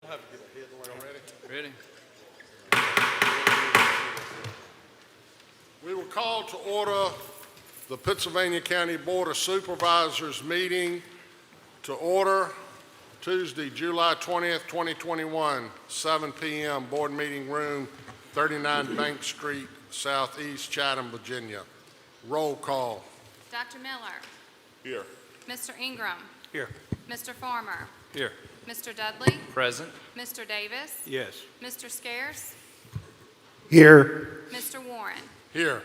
I have to get a headline ready. Ready? We will call to order the Pittsylvania County Board of Supervisors meeting to order Tuesday, July 20th, 2021, 7 p.m., Board Meeting Room, 39 Bank Street, Southeast Chatham, Virginia. Roll call. Dr. Miller. Here. Mr. Ingram. Here. Mr. Farmer. Here. Mr. Dudley. Present. Mr. Davis. Yes. Mr. Scarce. Here. Mr. Warren. Here.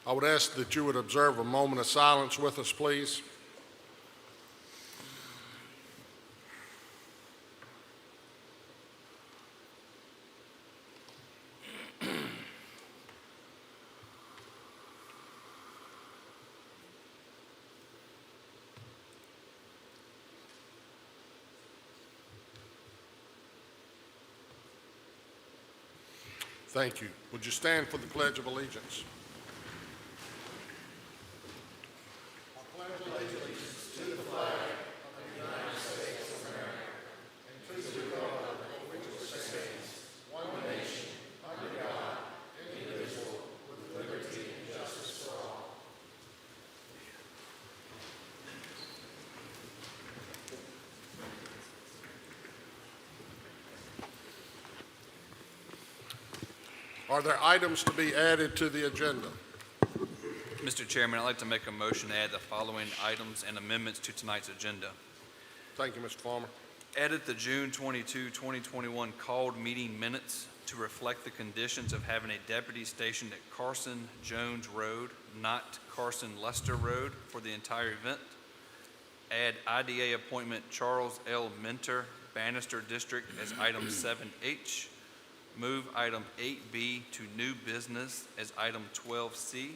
I would ask that you would observe a moment of silence with us, please. Thank you. Would you stand for the Pledge of Allegiance? Are there items to be added to the agenda? Mr. Chairman, I'd like to make a motion to add the following items and amendments to tonight's agenda. Thank you, Mr. Farmer. Edit the June 22, 2021 called meeting minutes to reflect the conditions of having a deputy stationed at Carson Jones Road, not Carson Lester Road, for the entire event. Add IDA appointment Charles L. Minter, Bannister District as item 7H. Move item 8B to new business as item 12C.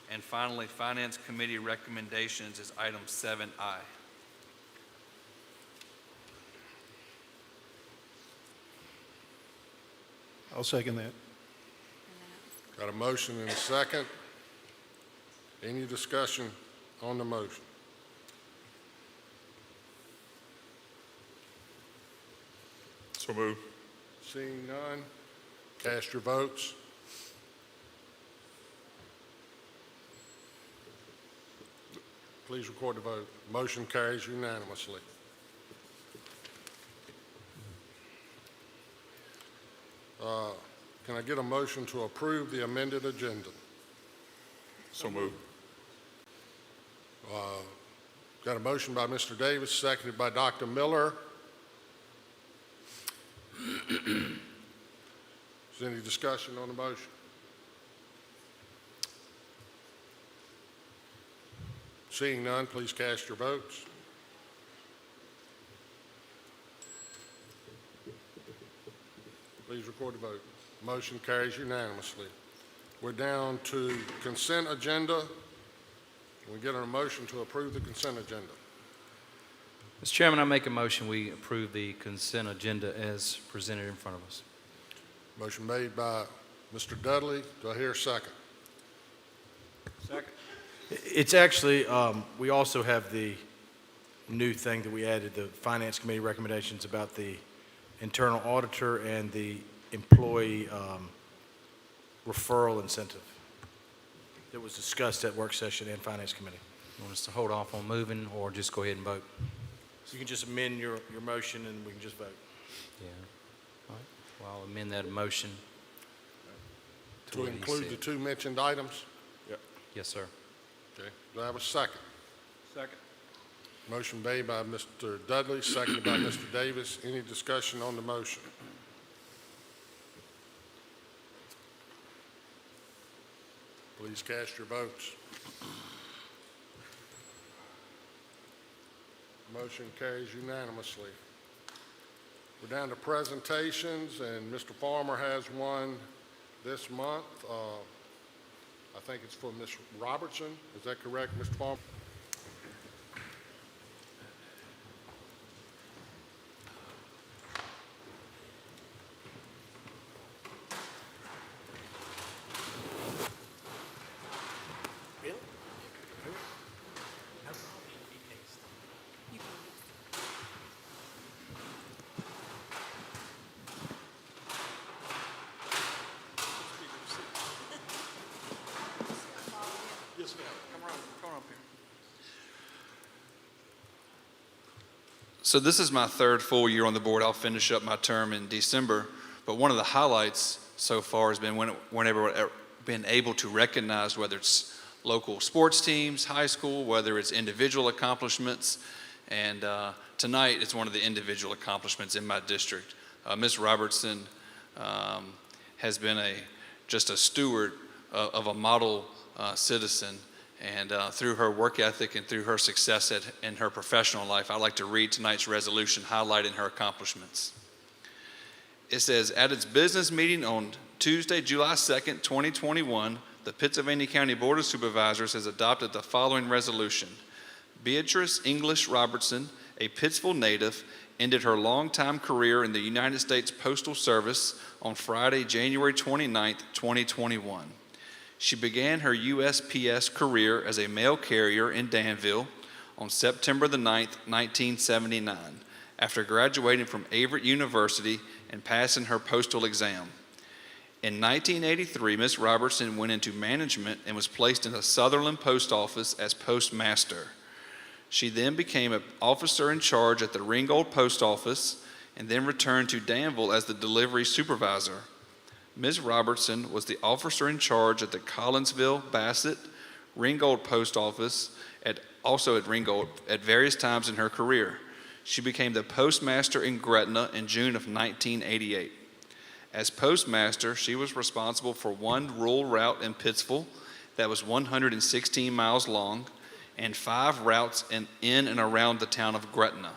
And finally, Finance Committee recommendations as item 7I. I'll second that. Got a motion and a second. Any discussion on the motion? So move. Seeing none, cast your votes. Please record the vote. Motion carries unanimously. Can I get a motion to approve the amended agenda? So move. Got a motion by Mr. Davis, seconded by Dr. Miller. Is there any discussion on the motion? Seeing none, please cast your votes. Please record the vote. Motion carries unanimously. We're down to consent agenda. Can we get a motion to approve the consent agenda? Mr. Chairman, I make a motion we approve the consent agenda as presented in front of us. Motion made by Mr. Dudley. Do I hear a second? Second. It's actually, we also have the new thing that we added, the Finance Committee recommendations about the internal auditor and the employee referral incentive that was discussed at work session and Finance Committee. You want us to hold off on moving or just go ahead and vote? So you can just amend your motion and we can just vote. Yeah. All right. Well, I'll amend that motion. To what he include the said. two mentioned items? Yes, sir. Okay. Do I have a second? Second. Motion made by Mr. Dudley, seconded by Mr. Davis. Any discussion on the motion? Please cast your votes. Motion carries unanimously. We're down to presentations, and Mr. Farmer has one this month. I think it's for Ms. Robertson. Is that correct, Mr. Farmer? Come on up here. So this is my third full year on the board. I'll finish up my term in December. But one of the highlights so far has been whenever we've been able to recognize whether it's local sports teams, high school, whether it's individual accomplishments. And tonight it's one of the individual accomplishments in my district. Ms. Robertson has been just a steward of a model citizen. And through her work ethic and through her success in her professional life, I'd like to read tonight's resolution highlighting her accomplishments. It says, at its business meeting on Tuesday, July 2nd, 2021, the Pittsylvania County Board of Supervisors has adopted the following resolution. Beatrice English Robertson, a Pittsville native, ended her longtime career in the United States Postal Service on Friday, January 29th, 2021. She began her USPS career as a mail carrier in Danville on September the 9th, 1979, after graduating from Averett University and passing her postal exam. In 1983, Ms. Robertson went into management and was placed in the Sutherland Post Office as postmaster. She then became an officer in charge at the Ringgold Post Office and then returned to Danville as the delivery supervisor. Ms. Robertson was the officer in charge at the Collinsville, Bassett, Ringgold Post Office, also at Ringgold at various times in her career. She became the postmaster in Gretna in June of 1988. As postmaster, she was responsible for one rural route in Pittsville that was 116 miles long and 5 routes in and around the town of Gretna.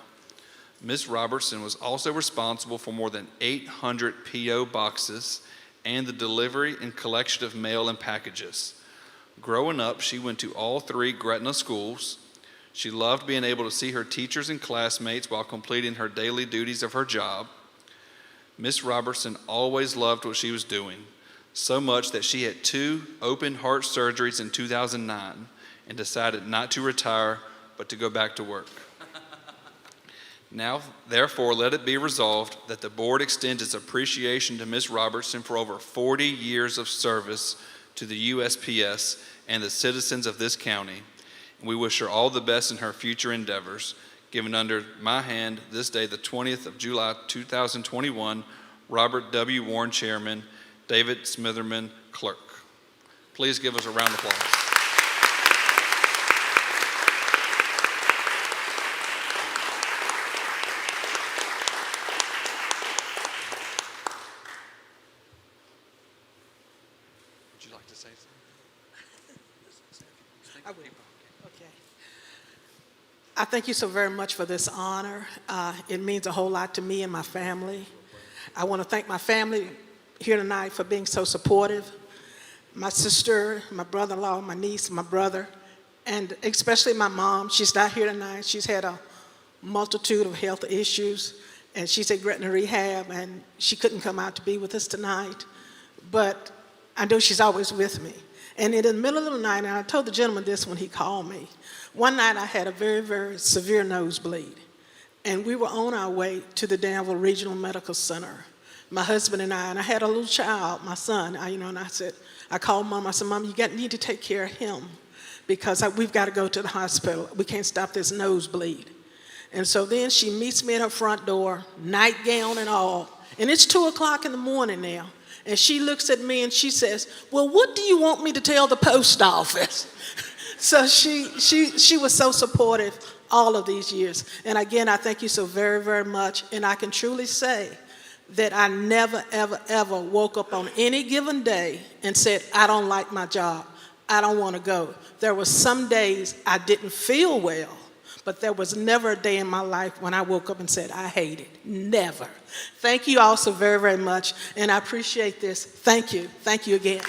Ms. Robertson was also responsible for more than 800 P.O. boxes and the delivery and collection of mail and packages. Growing up, she went to all 3 Gretna schools. She loved being able to see her teachers and classmates while completing her daily duties of her job. Ms. Robertson always loved what she was doing, so much that she had 2 open heart surgeries in 2009 and decided not to retire, but to go back to work. Now, therefore, let it be resolved that the board extends its appreciation to Ms. Robertson for over 40 years of service to the USPS and the citizens of this county. We wish her all the best in her future endeavors. Given under my hand this day, the 20th of July, 2021, Robert W. Warren, Chairman, David Smitherman, Clerk. Please give us a round of applause. Would you like to say something? I will. Okay. I thank you so very much for this honor. It means a whole lot to me and my family. I want to thank my family here tonight for being so supportive. My sister, my brother-in-law, my niece, my brother, and especially my mom. She's not here tonight. She's had a multitude of health issues, and she's at Gretna Rehab, and she couldn't come out to be with us tonight. But I know she's always with me. And in the middle of the night, and I told the gentleman this when he called me, one night I had a very, very severe nosebleed. And we were on our way to the Danville Regional Medical Center, my husband and I had a little child, my son, and I called Mom, I said, Mom, you need to take care of him because we've got to go to the hospital. We can't stop this nosebleed. And so then she meets me at her front door, nightgown and all, and it's 2 o'clock in the morning now. And she looks at me and she says, well, what do you want me to tell the post office? So she was so supportive all of these years. And again, I thank you so very, very much. And I can truly say that I never, ever, ever woke up on any given day and said, I don't like my job. I don't want to go. There were some days I didn't feel well, but there was never a day in my life when I woke up and said, I hate it. Never. Thank you all so very, very much, and I appreciate this. Thank you. Thank you again.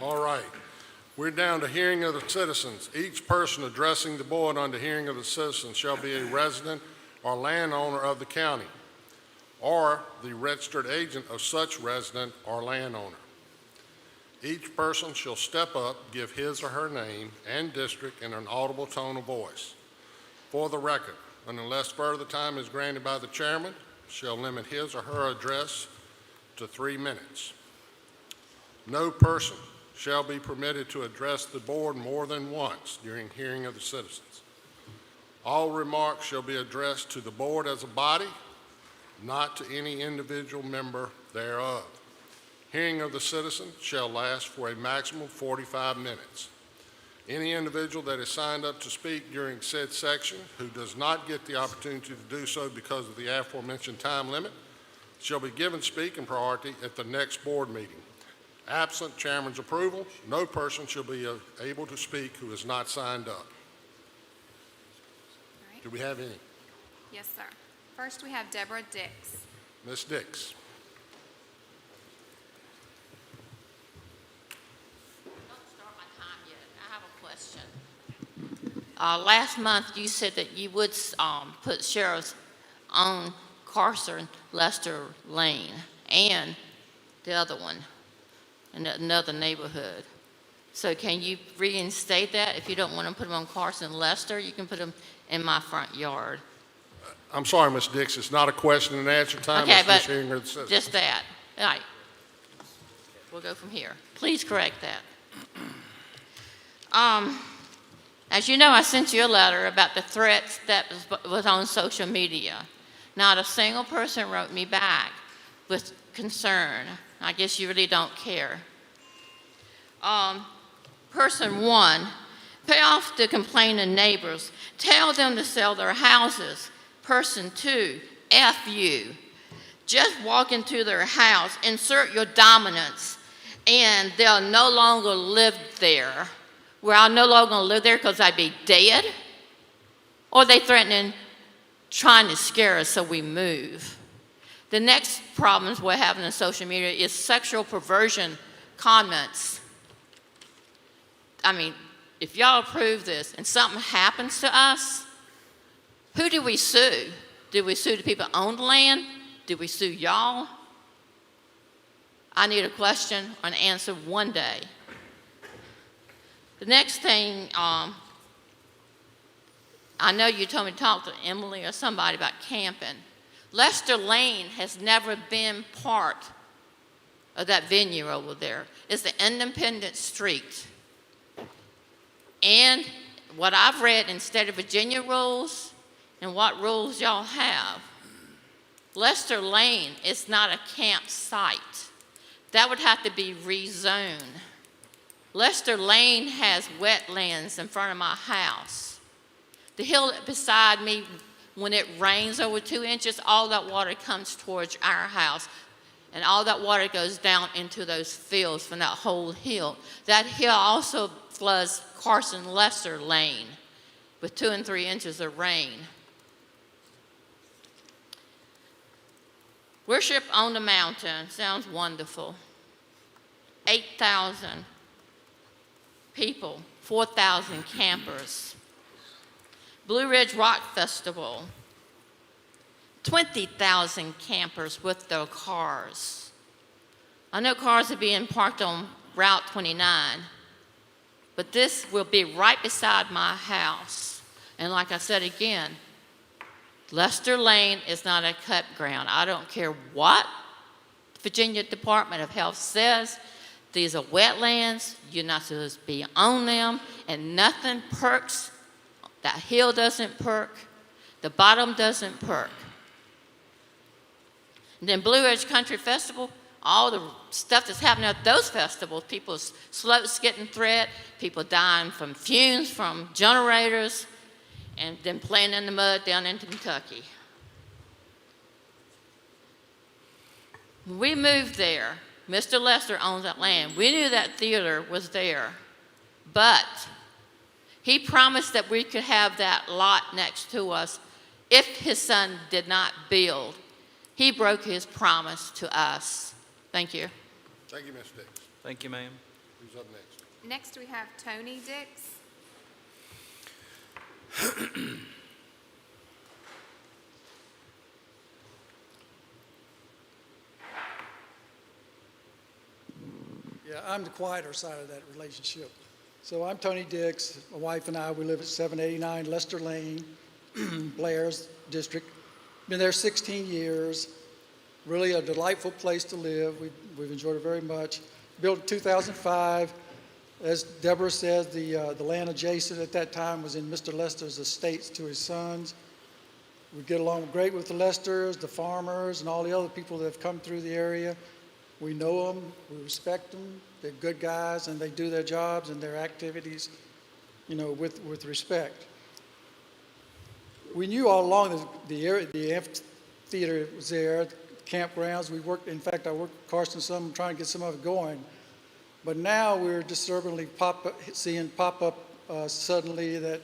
All right. We're down to hearing of the citizens. Each person addressing the board under hearing of the citizens shall be a resident or landowner of the county, or the registered agent of such resident or landowner. Each person shall step up, give his or her name and district in an audible tone of voice. For the record, and unless further time is granted by the chairman, shall limit his or her address to 3 minutes. No person shall be permitted to address the board more than once during hearing of the citizens. All remarks shall be addressed to the board as a body, not to any individual member thereof. Hearing of the citizens shall last for a maximum of 45 minutes. Any individual that is signed up to speak during said section who does not get the opportunity to do so because of the aforementioned time limit shall be given speaking priority at the next board meeting. Absent chairman's approval, no person shall be able to speak who is not signed up. All right. Do we have any? Yes, sir. First, we have Deborah Dix. Ms. Dix. Don't start my time yet. I have a question. Last month, you said that you would put sheriffs on Carson, Lester Lane, and the other one in another neighborhood. So can you reinstate that? If you don't want to put them on Carson, Lester, you can put them in my front yard. I'm sorry, Ms. Dix, it's not a question and answer time. Okay, It's just but hearing of the citizens. just that. All right. We'll go from here. Please correct that. As you know, I sent you a letter about the threats that was on social media. Not a single person wrote me back with concern. I guess you really don't care. Person one, pay off the complaining neighbors. Tell them to sell their houses. Person two, F you. Just walk into their house, insert your dominance, and they'll no longer live there. Well, I'll no longer live there because I'd be dead? Or they threatening, trying to scare us so we move. The next problems we're having on social media is sexual perversion comments. I mean, if y'all approve this and something happens to us, who do we sue? Do we sue the people who own the land? Do we sue y'all? I need a question or an answer one day. The next thing, I know you told me to talk to Emily or somebody about camping. Lester Lane has never been part of that venue over there. It's the independent street. And what I've read in state of Virginia rules and what rules y'all have, Lester Lane is not a campsite. That would have to be rezoned. Lester Lane has wetlands in front of my house. The hill beside me, when it rains over 2 inches, all that water comes towards our house. And all that water goes down into those fields from that whole hill. That hill also floods Carson Lester Lane with 2 and 3 inches of rain. Worship on the mountain sounds wonderful. 8,000 people, 4,000 campers. Blue Ridge Rock Festival, 20,000 campers with their cars. I know cars are being parked on Route 29, but this will be right beside my house. And like I said again, Lester Lane is not a campground. I don't care what Virginia Department of Health says. These are wetlands. You're not supposed to be on them, and nothing perks. That hill doesn't perk. The bottom doesn't perk. And then Blue Ridge Country Festival, all the stuff that's happening at those festivals, people's slopes getting threat, people dying from fumes from generators, and then playing in the mud down in Kentucky. When we moved there, Mr. Lester owns that land. We knew that theater was there, but he promised that we could have that lot next to us if his son did not build. He broke his promise to us. Thank you. Thank you, Ms. Dix. Thank you, ma'am. Who's up next? Next, we have Tony Dix. Yeah, I'm the quieter side of that relationship. So I'm Tony Dix. My wife and I, we live at 789 Lester Lane, Blair's district. Been there 16 years. Really a delightful place to live. We've enjoyed it very much. Built in 2005. As Deborah said, the land adjacent at that time was in Mr. Lester's estates to his sons. We get along great with the Lesters, the farmers, and all the other people that have come through the area. We know them, we respect them, they're good guys, and they do their jobs and their activities, you know, with respect. We knew all along that the area, the amphitheater was there, campgrounds. We worked, in fact, I worked with Carson some, trying to get some of it going. But now we're disturbingly seeing pop up suddenly that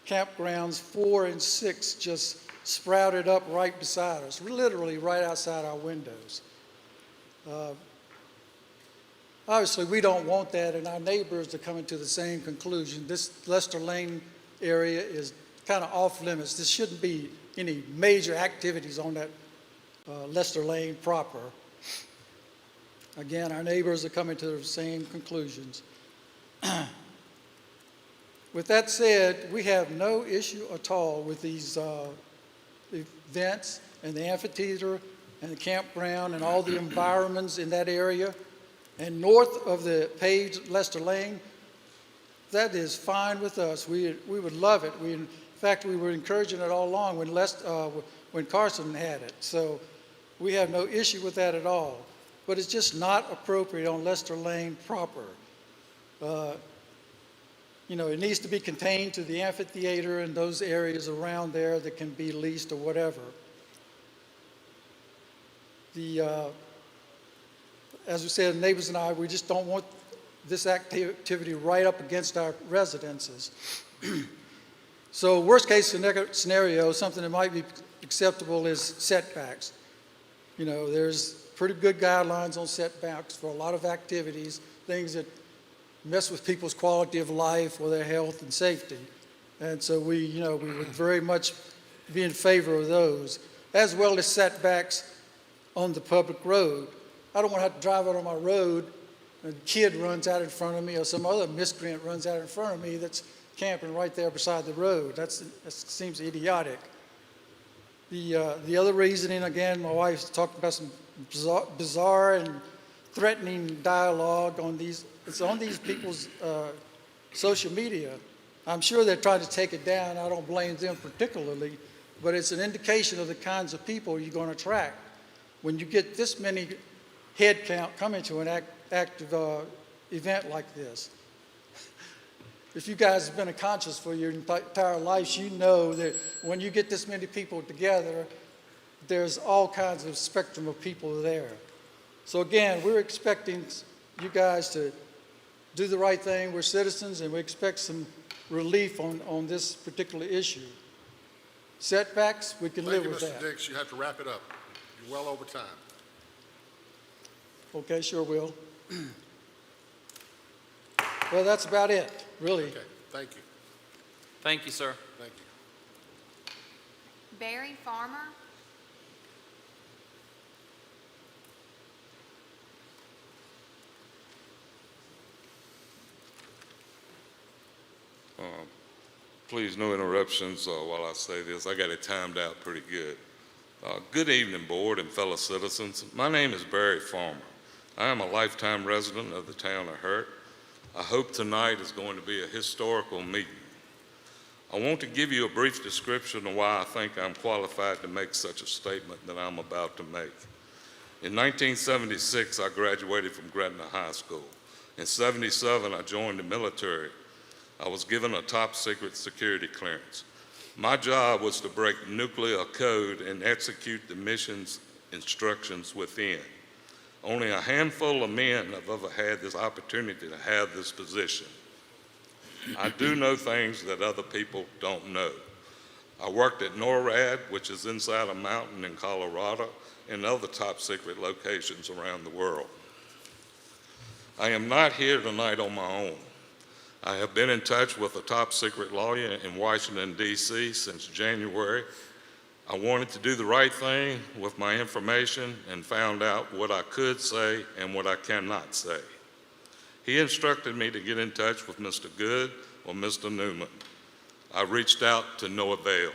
campgrounds 4 and 6 just sprouted up right beside us, literally right outside our windows. Obviously, we don't want that, and our neighbors are coming to the same conclusion. This Lester Lane area is kind of off limits. There shouldn't be any major activities on that Lester Lane proper. Again, our neighbors are coming to the same conclusions. With that said, we have no issue at all with these events and the amphitheater and the campground and all the environments in that area. And north of the paved Lester Lane, that is fine with us. We would love it. In fact, we were encouraging it all along when Carson had it. So we have no issue with that at all. But it's just not appropriate on Lester Lane proper. You know, it needs to be contained to the amphitheater and those areas around there that can be leased or whatever. As we said, neighbors and I, we just don't want this activity right up against our residences. So worst case scenario, something that might be acceptable is setbacks. You know, there's pretty good guidelines on setbacks for a lot of activities, things that mess with people's quality of life or their health and safety. And so we would very much be in favor of those, as well as setbacks on the public road. I don't want to have to drive out on my road and a kid runs out in front of me or some other miscreant runs out in front of me that's camping right there beside the road. That seems idiotic. The other reasoning, again, my wife's talked about some bizarre and threatening dialogue on these. It's on these people's social media. I'm sure they're trying to take it down. I don't blame them particularly, but it's an indication of the kinds of people you're going to attract. When you get this many head count coming to an active event like this. If you guys have been a conscious for your entire lives, you know that when you get this many people together, there's all kinds of spectrum of people there. So again, we're expecting you guys to do the right thing. We're citizens and we expect some relief on this particular issue. Setbacks, we can live with that. Thank you, Mr. Dix. You have to wrap it up. You're well over time. Okay, sure will. Well, that's about it, really. Okay, thank you. Thank you, sir. Thank you. Barry Farmer. Please, no interruptions while I say this. I got it timed out pretty good. Good evening, board and fellow citizens. My name is Barry Farmer. I am a lifetime resident of the town of Hurt. I hope tonight is going to be a historical meeting. I want to give you a brief description of why I think I'm qualified to make such a statement that I'm about to make. In 1976, I graduated from Gretna High School. In 77, I joined the military. I was given a top secret security clearance. My job was to break nuclear code and execute the mission's instructions within. Only a handful of men have ever had this opportunity to have this position. I do know things that other people don't know. I worked at NORAD, which is inside a mountain in Colorado, and other top secret locations around the world. I am not here tonight on my own. I have been in touch with a top secret lawyer in Washington, D.C. since January. I wanted to do the right thing with my information and found out what I could say and what I cannot say. He instructed me to get in touch with Mr. Good or Mr. Newman. I reached out to no avail.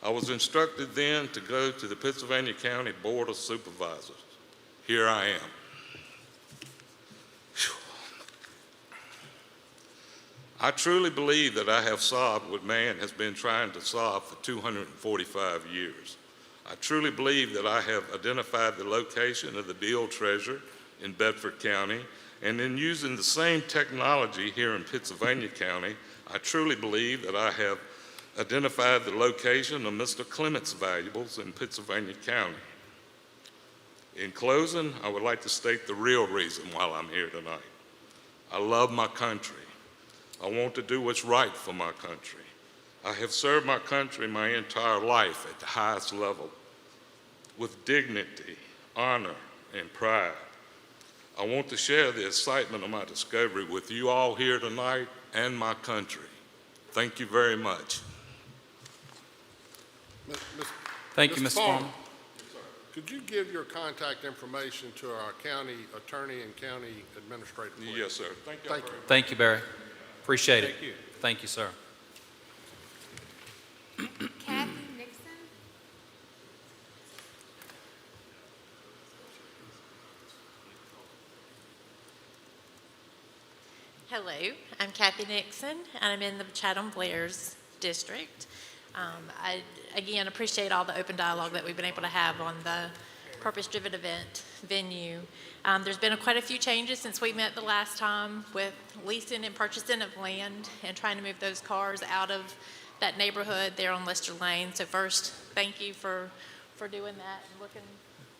I was instructed then to go to the Pittsylvania County Board of Supervisors. Here I am. I truly believe that I have solved what man has been trying to solve for 245 years. I truly believe that I have identified the location of the Bill Treasure in Bedford County, and in using the same technology here in Pittsylvania County, I truly believe that I have identified the location of Mr. Clement's valuables in Pittsylvania County. In closing, I would like to state the real reason why I'm here tonight. I love my country. I want to do what's right for my country. I have served my country my entire life at the highest level with dignity, honor, and pride. I want to share the excitement of my discovery with you all here tonight and my country. Thank you very much. Thank you, Mr. Farmer. Could you give your contact information to our county attorney and county administrator, please? Yes, sir. Thank you. Thank you, Barry. Appreciate it. Thank you, sir. Kathy Nixon. Hello, I'm Kathy Nixon, and I'm in the Chatham Blair's district. I, again, appreciate all the open dialogue that we've been able to have on the purpose-driven event venue. There's been quite a few changes since we met the last time with leasing and purchasing of land and trying to move those cars out of that neighborhood there on Lester Lane. So first, thank you for doing that and looking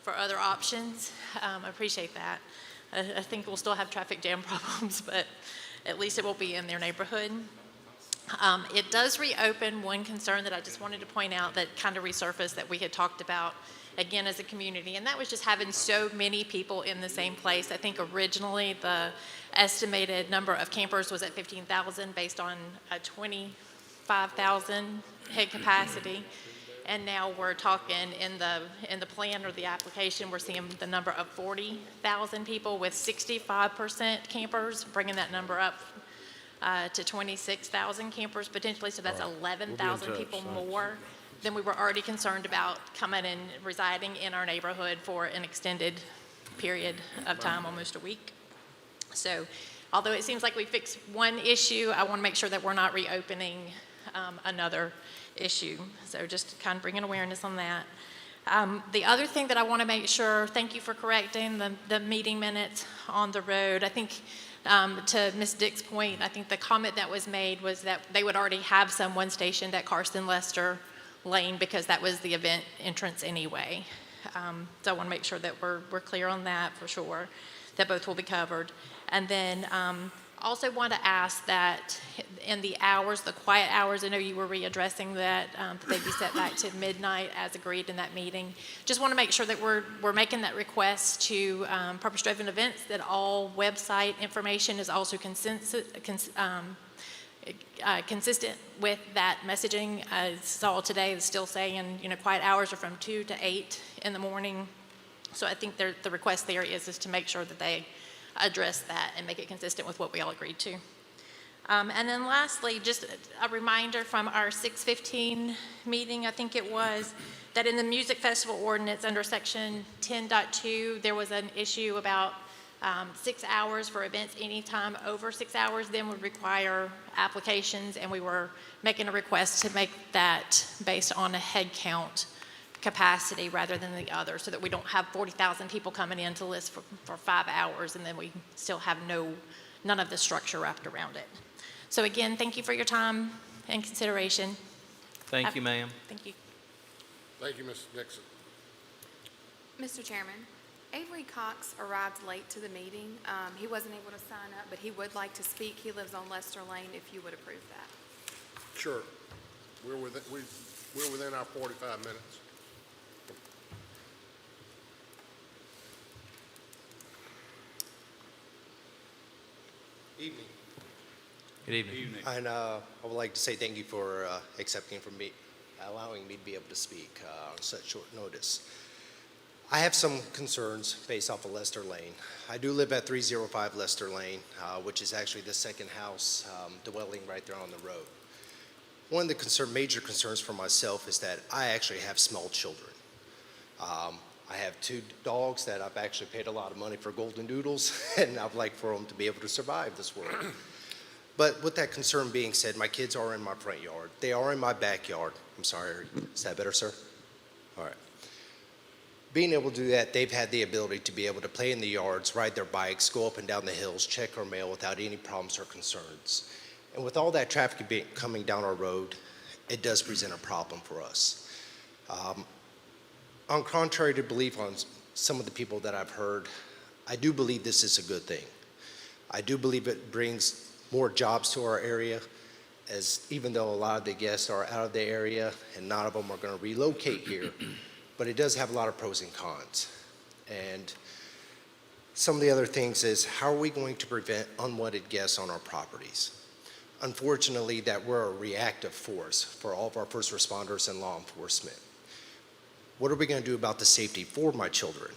for other options. I appreciate that. I think we'll still have traffic jam problems, but at least it won't be in their neighborhood. It does reopen one concern that I just wanted to point out that kind of resurfaced that we had talked about again as a community, and that was just having so many people in the same place. I think originally the estimated number of campers was at 15,000 based on a 25,000 head capacity. And now we're talking in the plan or the application, we're seeing the number of 40,000 people with 65% campers, bringing that number up to 26,000 campers potentially. So that's 11,000 people more than we were already concerned about coming and residing in our neighborhood for an extended period of time, almost a week. So although it seems like we fixed one issue, I want to make sure that we're not reopening another issue. So just kind of bringing awareness on that. The other thing that I want to make sure, thank you for correcting the meeting minutes on the road. I think to Ms. Dick's point, I think the comment that was made was that they would already have someone stationed at Carson Lester Lane because that was the event entrance anyway. So I want to make sure that we're clear on that for sure, that both will be covered. And then also want to ask that in the hours, the quiet hours, I know you were readdressing that they'd be set back to midnight as agreed in that meeting. Just want to make sure that we're making that request to purpose-driven events, that all website information is also consistent with that messaging. I saw today is still saying, quiet hours are from 2 to 8 in the morning. So I think the request there is to make sure that they address that and make it consistent with what we all agreed to. And then lastly, just a reminder from our 6:15 meeting, I think it was, that in the music festival ordinance under section 10.2, there was an issue about 6 hours for events. Anytime over 6 hours then would require applications, and we were making a request to make that based on a head count capacity rather than the other, so that we don't have 40,000 people coming in to list for 5 hours and then we still have none of the structure wrapped around it. So again, thank you for your time and consideration. Thank you, ma'am. Thank you. Thank you, Mr. Nixon. Mr. Chairman, Avery Cox arrived late to the meeting. He wasn't able to sign up, but he would like to speak. He lives on Lester Lane, if you would approve that. Sure. We're within our 45 minutes. Evening. Good evening. And I would like to say thank you for allowing me to be able to speak on such short notice. I have some concerns based off of Lester Lane. I do live at 305 Lester Lane, which is actually the second house dwelling right there on the road. One of the major concerns for myself is that I actually have small children. I have 2 dogs that I've actually paid a lot of money for golden doodles, and I'd like for them to be able to survive this world. But with that concern being said, my kids are in my front yard. They are in my backyard. I'm sorry, is that better, sir? All right. Being able to do that, they've had the ability to be able to play in the yards, ride their bikes, go up and down the hills, check our mail without any problems or concerns. And with all that traffic coming down our road, it does present a problem for us. On contrary to belief on some of the people that I've heard, I do believe this is a good thing. I do believe it brings more jobs to our area, as even though a lot of the guests are out of the area and none of them are going to relocate here, but it does have a lot of pros and cons. And some of the other things is, how are we going to prevent unwanted guests on our properties? Unfortunately, that we're a reactive force for all of our first responders and law enforcement. What are we going to do about the safety for my children?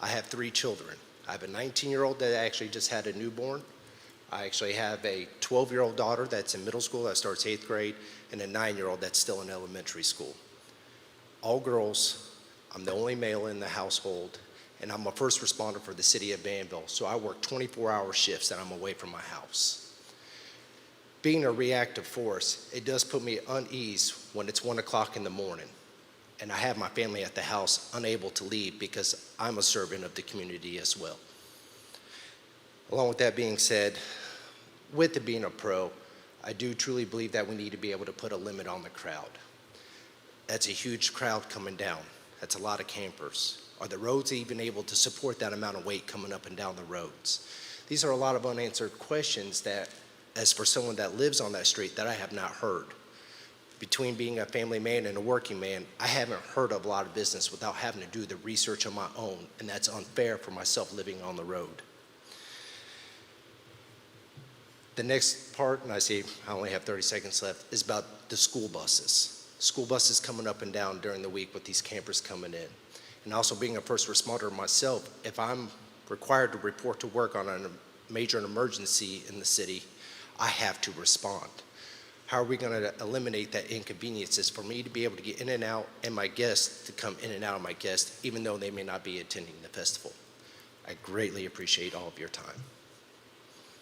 I have 3 children. I have a 19-year-old that actually just had a newborn. I actually have a 12-year-old daughter that's in middle school that starts 8th grade, and a 9-year-old that's still in elementary school. All girls. I'm the only male in the household, and I'm a first responder for the city of Danville, so I work 24-hour shifts and I'm away from my house. Being a reactive force, it does put me at unease when it's 1 o'clock in the morning, and I have my family at the house unable to leave because I'm a servant of the community as well. Along with that being said, with it being a pro, I do truly believe that we need to be able to put a limit on the crowd. That's a huge crowd coming down. That's a lot of campers. Are the roads even able to support that amount of weight coming up and down the roads? These are a lot of unanswered questions that, as for someone that lives on that street, that I have not heard. Between being a family man and a working man, I haven't heard of a lot of business without having to do the research on my own, and that's unfair for myself living on the road. The next part, and I see I only have 30 seconds left, is about the school buses. School buses coming up and down during the week with these campers coming in. And also being a first responder myself, if I'm required to report to work on a major emergency in the city, I have to respond. How are we going to eliminate that inconveniences for me to be able to get in and out, and my guests to come in and out of my guests, even though they may not be attending the festival? I greatly appreciate all of your time.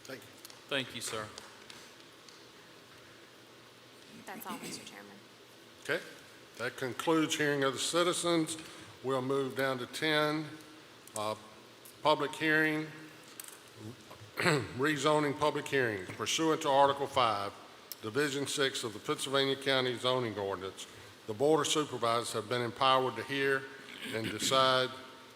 Thank you. Thank you, sir. That's all, Mr. Chairman. Okay, that concludes hearing of the citizens. We'll move down to 10, public hearing, rezoning public hearings. Pursuant to Article 5, Division 6 of the Pittsylvania County Zoning Ordinance, the Board of Supervisors have been empowered to hear and decide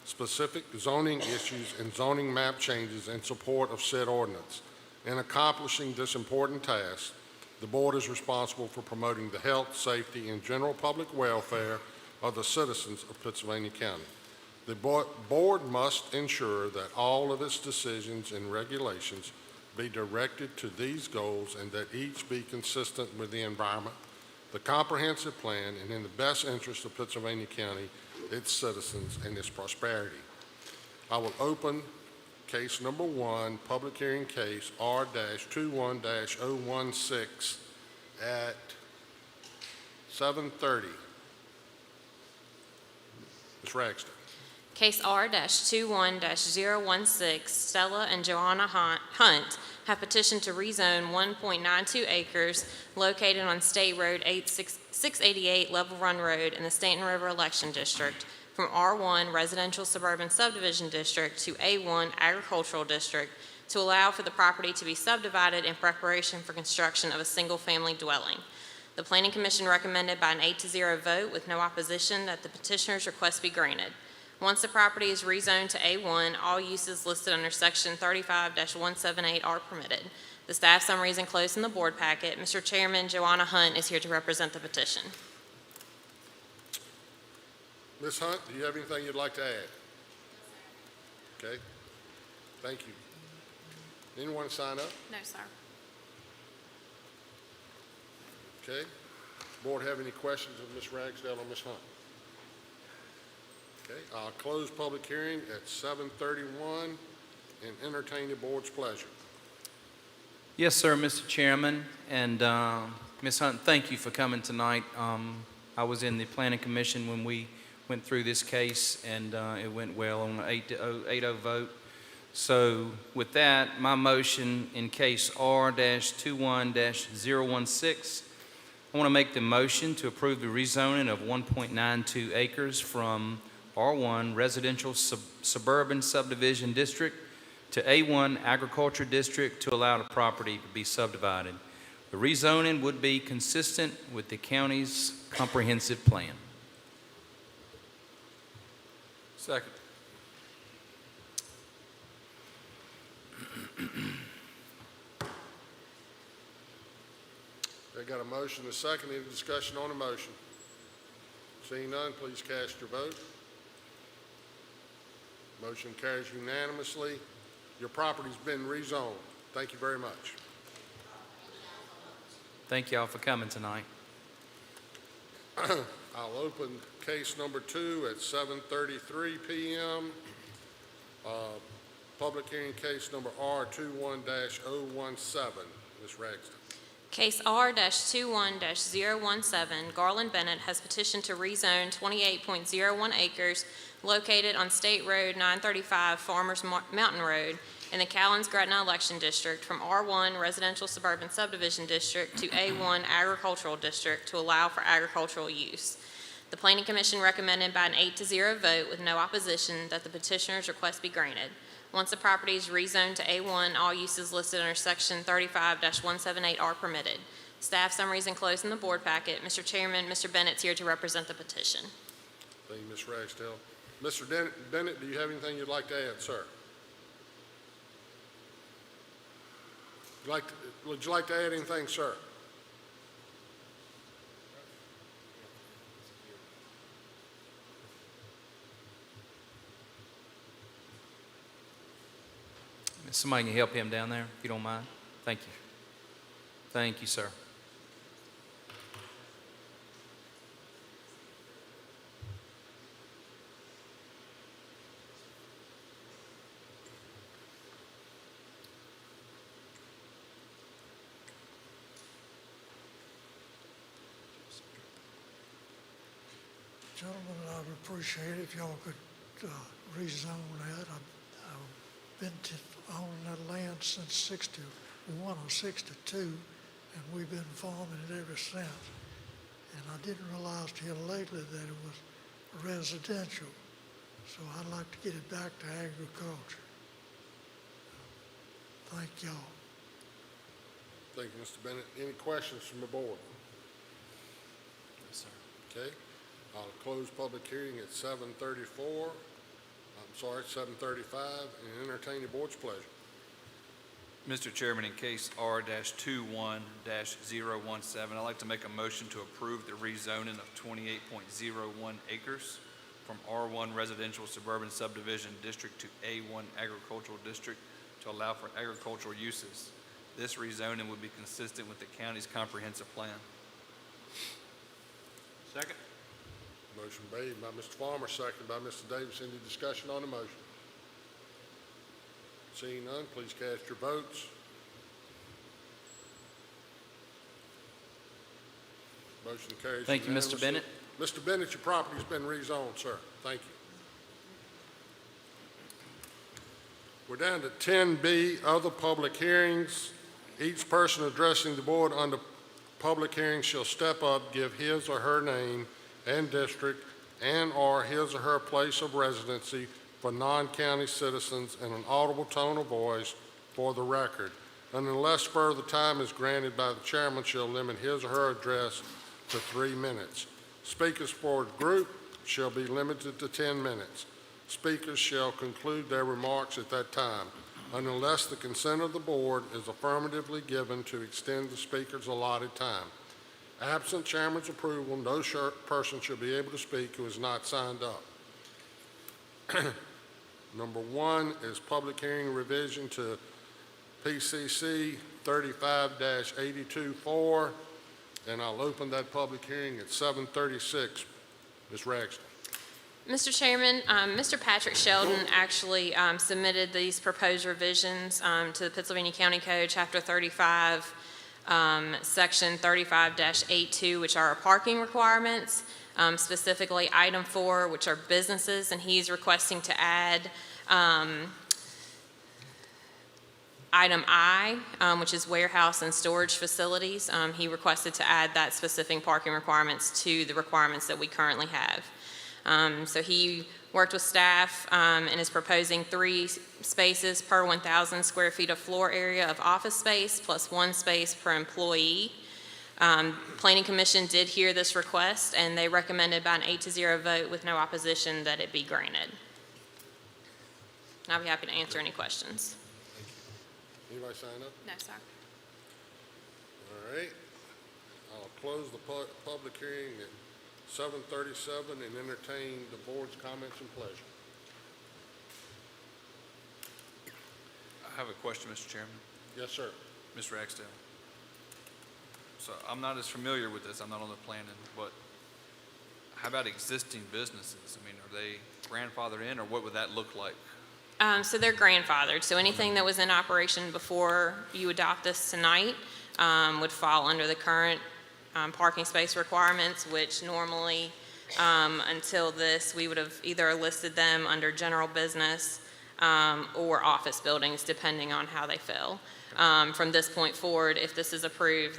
specific zoning issues and zoning map changes in support of said ordinance. In accomplishing this important task, the board is responsible for promoting the health, safety, and general public welfare of the citizens of Pittsylvania County. The board must ensure that all of its decisions and regulations be directed to these goals and that each be consistent with the environment, the comprehensive plan, and in the best interest of Pittsylvania County, its citizens, and its prosperity. I will open case number 1, public hearing case R-21-016 at 7:30. Ms. Ragsdale. Case R-21-016, Stella and Joanna Hunt have petitioned to rezone 1.92 acres located on State Road 688 Level Run Road in the Stanton River Election District from R1 Residential Suburban Subdivision District to A1 Agricultural District to allow for the property to be subdivided in preparation for construction of a single-family dwelling. The Planning Commission recommended by an 8-0 vote with no opposition that the petitioner's request be granted. Once the property is rezoned to A1, all uses listed under Section 35-178 are permitted. The staff summary is enclosed in the board packet. Mr. Chairman, Joanna Hunt is here to represent the petition. Ms. Hunt, do you have anything you'd like to add? Okay, thank you. Anyone sign up? No, sir. Okay. Board have any questions of Ms. Ragsdale or Ms. Hunt? Okay, I'll close public hearing at 7:31 and entertain the board's pleasure. Yes, sir, Mr. Chairman, and Ms. Hunt, thank you for coming tonight. I was in the Planning Commission when we went through this case, and it went well on an 8-0 vote. So with that, my motion in case R-21-016, I want to make the motion to approve the rezoning of 1.92 acres from R1 Residential Suburban Subdivision District to A1 Agriculture District to allow the property to be subdivided. The rezoning would be consistent with the county's comprehensive plan. Second. I got a motion and a second. Any discussion on the motion? Seeing none, please cast your vote. Motion carries unanimously. Your property's been rezoned. Thank you very much. Thank you all for coming tonight. I'll open case number 2 at 7:33 p.m. Public hearing case number R21-017. Ms. Ragsdale. Case R-21-017, Garland Bennett has petitioned to rezone 28.01 acres located on State Road 935 Farmers Mountain Road in the Callens-Gretna Election District from R1 Residential Suburban Subdivision District to A1 Agricultural District to allow for agricultural use. The Planning Commission recommended by an 8-0 vote with no opposition that the petitioner's request be granted. Once the property is rezoned to A1, all uses listed under Section 35-178 are permitted. Staff summaries enclosed in the board packet. Mr. Chairman, Mr. Bennett's here to represent the petition. Thank you, Ms. Ragsdale. Mr. Bennett, do you have anything you'd like to add, sir? Would you like to add anything, sir? Somebody can help him down there, if you don't mind. Thank you. Thank you, sir. Gentlemen, I would appreciate it if y'all could rezone that. I've been owning that land since 61 or 62, and we've been farming it ever since. And I didn't realize till lately that it was residential, so I'd like to get it back to agriculture. Thank y'all. Thank you, Mr. Bennett. Any questions from the board? Yes, sir. Okay. I'll close public hearing at 7:34. 7:35, and entertain the board's pleasure. Mr. Chairman, in case R-21-017, I'd like to make a motion to approve the rezoning of 28.01 acres from R1 Residential Suburban Subdivision District to A1 Agricultural District to allow for agricultural uses. This rezoning would be consistent with the county's comprehensive plan. Second. Motion made by Mr. Farmer, seconded by Mr. Davis. Any discussion on the motion? Seeing none, please cast your votes. Motion carries Thank you, Mr. unanimously. Bennett. Mr. Bennett, your property's been rezoned, sir. Thank you. We're down to 10B, other public hearings. Each person addressing the board under public hearing shall step up, give his or her name and district and/or his or her place of residency for non-county citizens in an audible tone of voice for the record. And unless further time is granted by the chairman, shall limit his or her address to 3 minutes. Speakers for a group shall be limited to 10 minutes. Speakers shall conclude their remarks at that time, and unless the consent of the board is affirmatively given to extend the speaker's allotted time. Absent chairman's approval, no person shall be able to speak who is not signed up. Number 1 is public hearing revision to PCC 35-824, and I'll open that public hearing at 7:36. Ms. Ragsdale. Mr. Chairman, Mr. Patrick Sheldon actually submitted these proposed revisions to the Pittsylvania County Code, Chapter 35, Section 35-82, which are our parking requirements, specifically Item 4, which are businesses, and he's requesting to add Item I, which is warehouse and storage facilities. He requested to add that specific parking requirements to the requirements that we currently have. So he worked with staff and is proposing 3 spaces per 1,000 square feet of floor area of office space plus 1 space per employee. Planning Commission did hear this request, and they recommended by an 8-0 vote with no opposition that it be granted. And I'll be happy to answer any questions. Anybody sign up? No, sir. All right. I'll close the public hearing at 7:37 and entertain the board's comments and pleasure. I have a question, Mr. Chairman. Yes, sir. Ms. Ragsdale. So I'm not as familiar with this. I'm not on the planning, but how about existing businesses? I mean, are they grandfathered in, or what would that look like? So they're grandfathered. So anything that was in operation before you adopt this tonight would fall under the current parking space requirements, which normally, until this, we would have either listed them under general business or office buildings, depending on how they fell. From this point forward, if this is approved,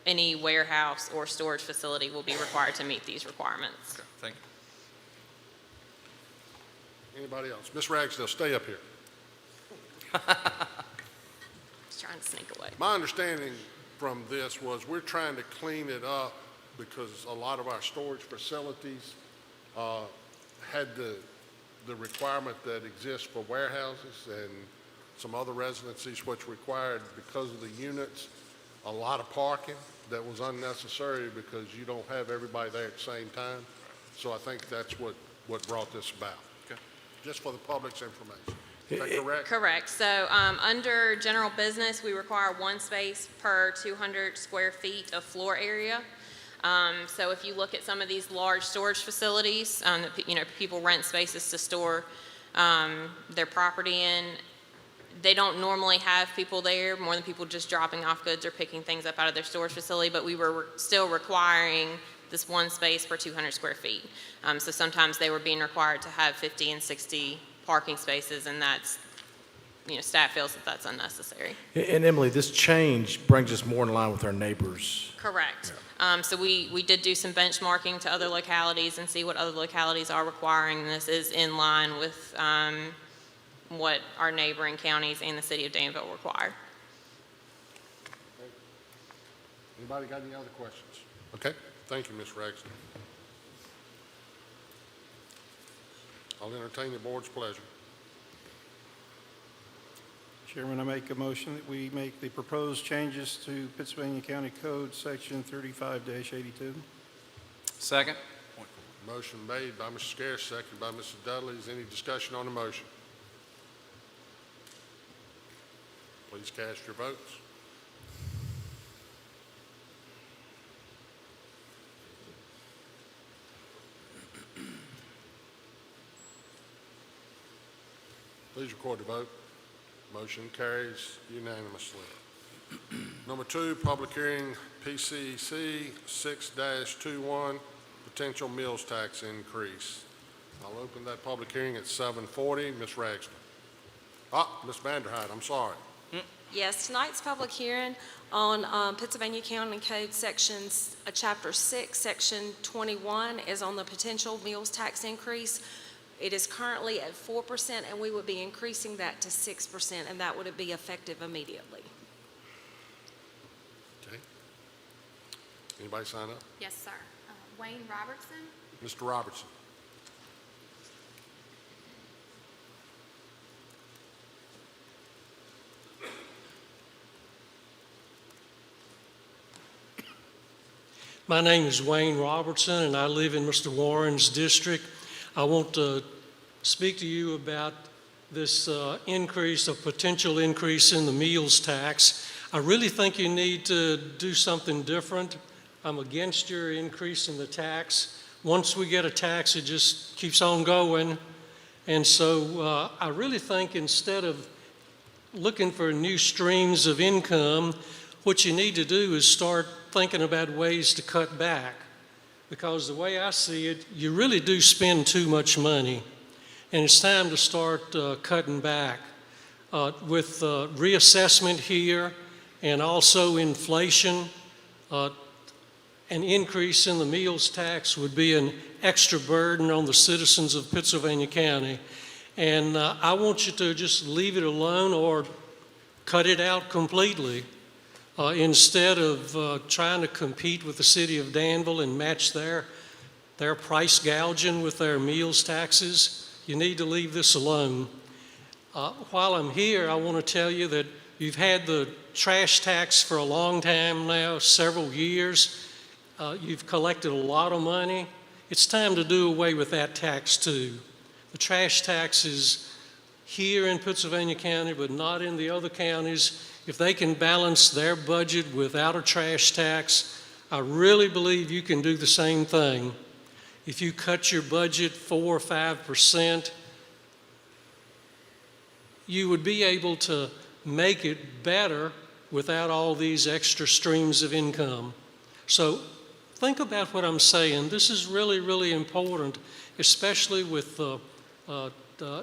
any warehouse or storage facility will be required to meet these requirements. Okay, thank you. Anybody else? Ms. Ragsdale, stay up here. Just trying to sneak away. My understanding from this was we're trying to clean it up because a lot of our storage facilities had the requirement that exists for warehouses and some other residencies, which required, because of the units, a lot of parking that was unnecessary because you don't have everybody there at the same time. So I think that's what brought this about. Okay. Just for the public's information. Is that correct? Correct. So under general business, we require 1 space per 200 square feet of floor area. So if you look at some of these large storage facilities, that people rent spaces to store their property in, they don't normally have people there, more than people just dropping off goods or picking things up out of their storage facility, but we were still requiring this 1 space per 200 square feet. So sometimes they were being required to have 50 and 60 parking spaces, and that's, staff feels that that's unnecessary. And Emily, this change brings us more in line with our neighbors. Correct. So we did do some benchmarking to other localities and see what other localities are requiring, and this is in line with what our neighboring counties and the city of Danville require. Anybody got any other questions? Okay. Thank you, Ms. Ragsdale. I'll entertain the board's pleasure. Chairman, I make a motion that we make the proposed changes to Pittsylvania County Code, Section 35-82. Second. Motion made by Mr. Scarce, seconded by Mr. Dudley. Is any discussion on the motion? Please cast your votes. Please record the vote. Motion carries unanimously. Number 2, public hearing, PCC 6-21, potential meals tax increase. I'll open that public hearing at 7:40. Ms. Ragsdale. Ms. Vanderhyde, I'm sorry. Yes, tonight's public hearing on Pittsylvania County Code Sections, Chapter 6, Section 21 is on the potential meals tax increase. It is currently at 4%, and we would be increasing that to 6%, and that would be effective immediately. Okay. Anybody sign up? Yes, sir. Wayne Robertson. Mr. Robertson. My name is Wayne Robertson, and I live in Mr. Warren's district. I want to speak to you about this increase, a potential increase in the meals tax. I really think you need to do something different. I'm against your increase in the tax. Once we get a tax, it just keeps on going. And so I really think instead of looking for new streams of income, what you need to do is start thinking about ways to cut back. Because the way I see it, you really do spend too much money. And it's time to start cutting back. With reassessment here and also inflation, an increase in the meals tax would be an extra burden on the citizens of Pittsylvania County. And I want you to just leave it alone or cut it out completely instead of trying to compete with the city of Danville and match their price gouging with their meals taxes. You need to leave this alone. While I'm here, I want to tell you that you've had the trash tax for a long time now, several years. You've collected a lot of money. It's time to do away with that tax too. The trash tax is here in Pittsylvania County, but not in the other counties. If they can balance their budget without a trash tax, I really believe you can do the same thing. If you cut your budget 4 or 5%, you would be able to make it better without all these extra streams of income. So think about what I'm saying. This is really, really important, especially with the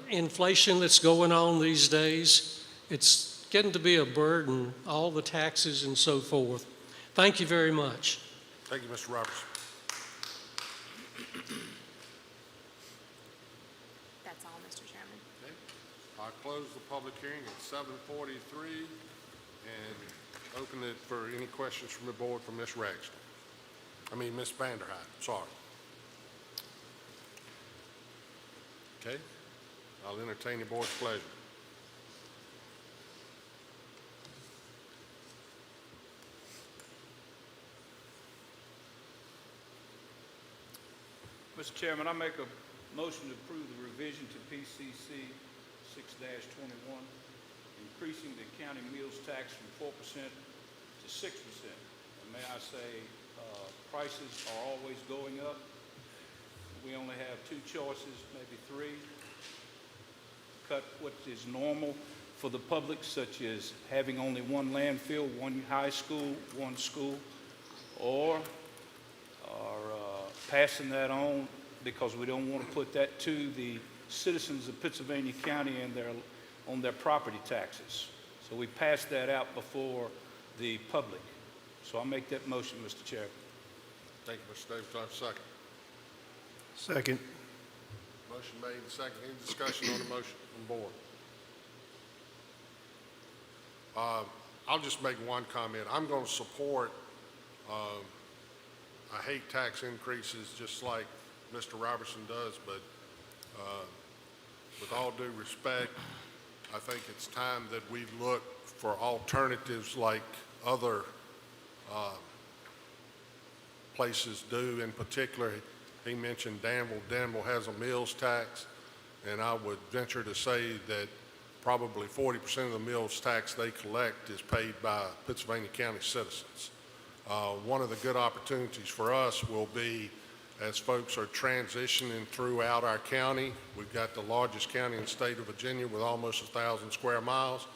inflation that's going on these days. It's getting to be a burden, all the taxes and so forth. Thank you very much. Thank you, Mr. Roberts. That's all, Mr. Chairman. Okay. I'll close the public hearing at 7:43 and open it for any questions from the board from Ms. Ms. Vanderhyde, sorry. Okay. I'll entertain the board's pleasure. Mr. Chairman, I make a motion to approve the revision to PCC 6-21, increasing the county meals tax from 4% to 6%. And may I say, prices are always going up. We only have two choices, maybe three. Cut what is normal for the public, such as having only one landfill, one high school, one school, or passing that on because we don't want to put that to the citizens of Pittsylvania County and on their property taxes. So we passed that out before the public. So I make that motion, Mr. Chairman. Thank you, Mr. Davis. Do I have a second? Second. Motion made and second. Any discussion on the motion from the board? I'll just make one comment. I'm going to support, I hate tax increases just like Mr. Robertson does, but with all due respect, I think it's time that we look for alternatives like other places do. In particular, he mentioned Danville. Danville has a meals tax, and I would venture to say that probably 40% of the meals tax they collect is paid by Pittsylvania County citizens. One of the good opportunities for us will be as folks are transitioning throughout our county. We've got the largest county in the state of Virginia with almost 1,000 square miles.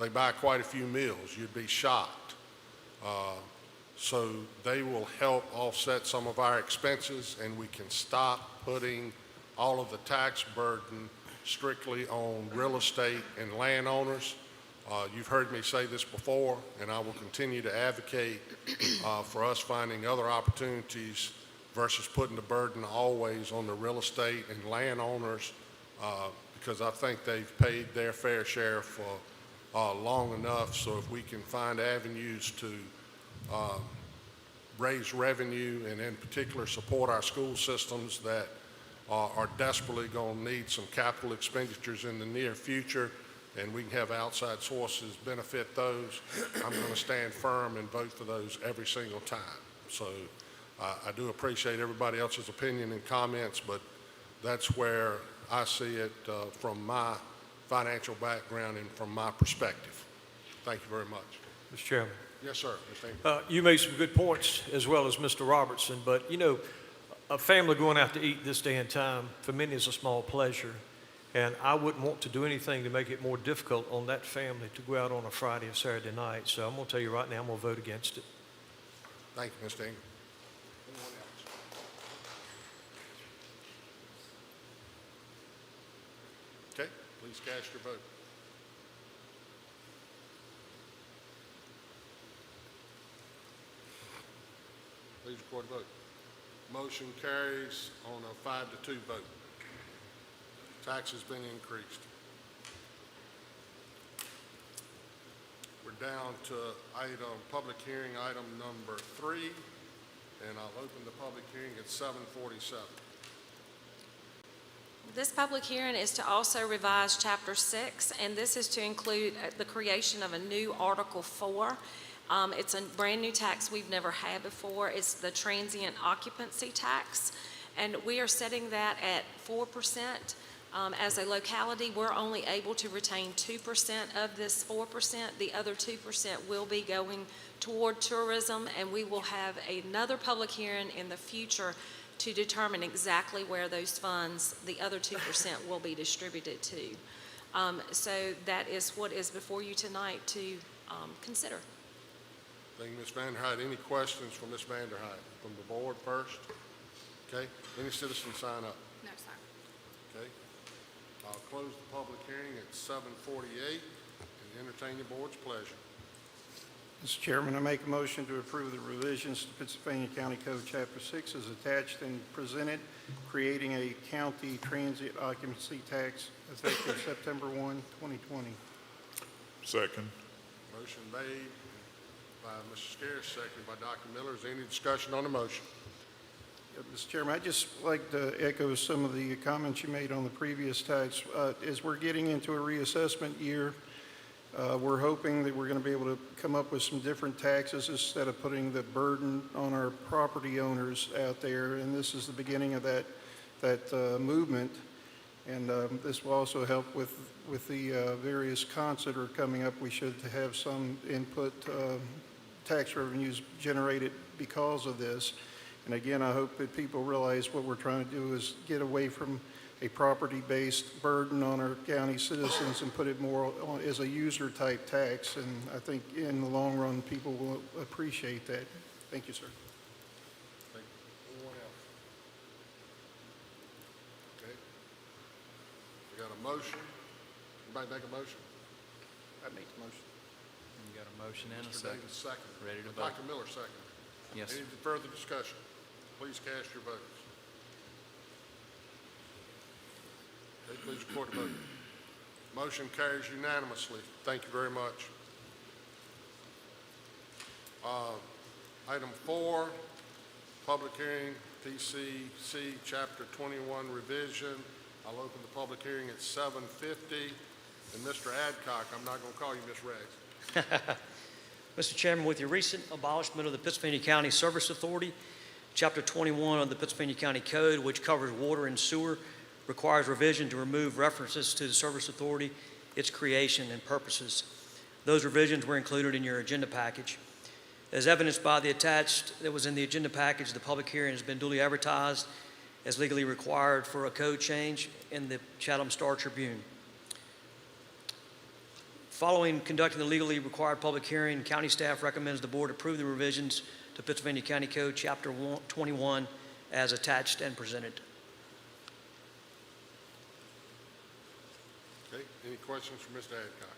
They buy quite a few meals. You'd be shocked. So they will help offset some of our expenses, and we can stop putting all of the tax burden strictly on real estate and landowners. You've heard me say this before, and I will continue to advocate for us finding other opportunities versus putting the burden always on the real estate and landowners, because I think they've paid their fair share for long enough. So if we can find avenues to raise revenue and in particular support our school systems that are desperately going to need some capital expenditures in the near future, and we can have outside sources benefit those, I'm going to stand firm and vote for those every single time. So I do appreciate everybody else's opinion and comments, but that's where I see it from my financial background and from my perspective. Thank you very much. Mr. Chairman, Yes, sir. Mr. Ingram. you made some good points as well as Mr. Robertson, but you know, a family going out to eat this day and time for many is a small pleasure. And I wouldn't want to do anything to make it more difficult on that family to go out on a Friday or Saturday night. So I'm going to tell you right now, I'm going to vote against it. Thank you, Mr. Ingram. Anyone else? Okay, please cast your vote. Please record the vote. Motion carries on a 5-2 vote. Tax has been increased. We're down to public hearing item number 3, and I'll open the public hearing at 7:47. This public hearing is to also revise Chapter 6, and this is to include the creation of a new Article 4. It's a brand-new tax we've never had before. It's the transient occupancy tax, and we are setting that at 4%. As a locality, we're only able to retain 2% of this 4%. The other 2% will be going toward tourism, and we will have another public hearing in the future to determine exactly where those funds, the other 2%, will be distributed to. So that is what is before you tonight to consider. Thank you, Ms. Vanderhyde. Any questions for Ms. Vanderhyde from the board first? Okay, any citizens sign up? No, sir. Okay, I'll close the public hearing at 7:48 and entertain the board's pleasure. Mr. Chairman, I make a motion to approve the revisions to Pittsylvania County Code Chapter 6 as attached and presented, creating a county transient occupancy tax effective September 1, 2020. Second. Motion made by Mr. Scarce, seconded by Dr. Miller. Is there any discussion on the motion? Mr. Chairman, I'd just like to echo some of the comments you made on the previous tax. As we're getting into a reassessment year, we're hoping that we're going to be able to come up with some different taxes instead of putting the burden on our property owners out there. And this is the beginning of that movement. And this will also help with the various cons that are coming up. We should have some input tax revenues generated because of this. And again, I hope that people realize what we're trying to do is get away from a property-based burden on our county citizens and put it more on, as a user-type tax. And I think in the long run, people will appreciate that. Thank you, sir. Thank you. Anyone else? Okay. We got a motion. Anybody make a motion? I make the motion. You got a motion and a Mr. second. Davis, second. Ready to vote. Dr. Miller, second. Yes. Any further discussion? Please cast your votes. Okay, please record the vote. Motion carries unanimously. Thank you very much. Item 4, public hearing, PCC Chapter 21 revision. I'll open the public hearing at 7:50. And Mr. Adcock, I'm not going to call you Ms. Regs. Mr. Chairman, with your recent abolishment of the Pittsylvania County Service Authority, Chapter 21 of the Pittsylvania County Code, which covers water and sewer, requires revision to remove references to the Service Authority, its creation, and purposes. Those revisions were included in your agenda package. As evidenced by the attached that was in the agenda package, the public hearing has been duly advertised as legally required for a code change in the Chatham Star Tribune. Following conducting the legally required public hearing, county staff recommends the board approve the revisions to Pittsylvania County Code Chapter 21 as attached and presented. Okay, any questions for Mr. Adcock?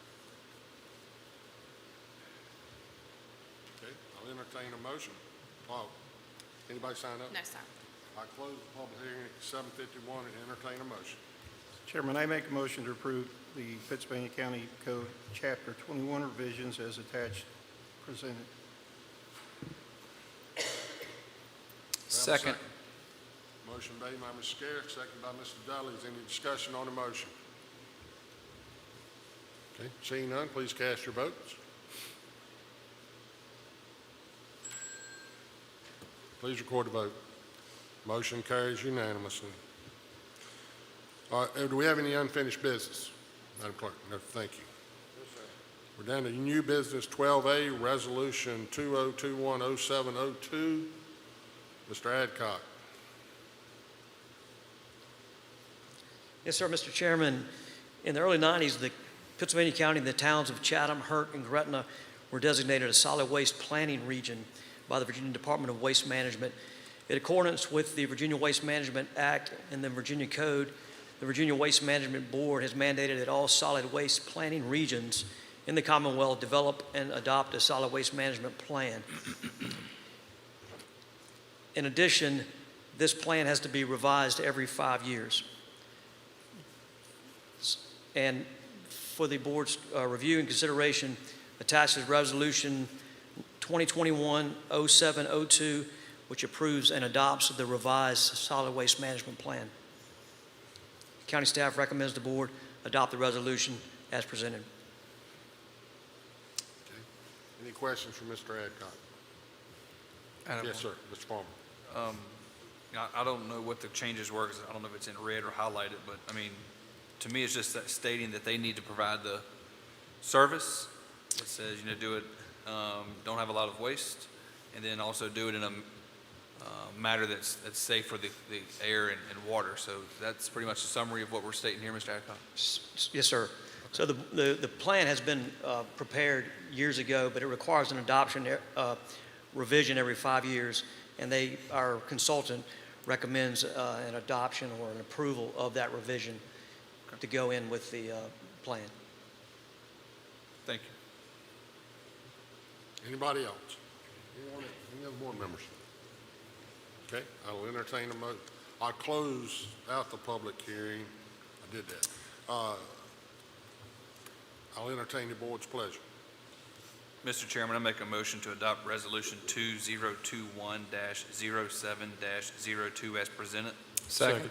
Okay, I'll entertain a motion. Oh, anybody sign up? No, sir. I close the public hearing at 7:51 and entertain a motion. Chairman, I make a motion to approve the Pittsylvania County Code Chapter 21 revisions as attached, presented. Second. Motion made by Mr. Scarce, second by Mr. Dudley. Is any discussion on the motion? Okay, seeing none, please cast your votes. Please record the vote. Motion carries unanimously. Do we have any unfinished business? Madam Clerk, no, thank you. We're down to new business 12A, Resolution 2021-0702. Mr. Adcock. Yes, sir, Mr. Chairman. In the early 90s, the Pittsylvania County and the towns of Chatham, Hurt, and Gretna were designated a solid waste planning region by the Virginia Department of Waste Management. In accordance with the Virginia Waste Management Act and the Virginia Code, the Virginia Waste Management Board has mandated that all solid waste planning regions in the Commonwealth develop and adopt a solid waste management plan. In addition, this plan has to be revised every 5 years. And for the board's review and consideration, attached is Resolution 2021-0702, which approves and adopts the revised solid waste management plan. County staff recommends the board adopt the resolution as presented. Okay. Any questions for Mr. Adcock? Yes, sir, Mr. Farmer. I don't know what the changes were, 'cause I don't know if it's in red or highlighted, but I mean, to me, it's just that stating that they need to provide the service. It says, do it, don't have a lot of waste, and then also do it in a matter that's safe for the air and water. So that's pretty much a summary of what we're stating here, Mr. Adcock. Yes, sir. So the plan has been prepared years ago, but it requires an adoption revision every 5 years, and our consultant recommends an adoption or an approval of that revision to go in with the plan. Thank you. Anybody else? Any other board members? Okay, I'll entertain a motion. I'll close out the public hearing. I did that. I'll entertain the board's pleasure. Mr. Chairman, I make a motion to adopt Resolution 2021-07-02 as presented. Second.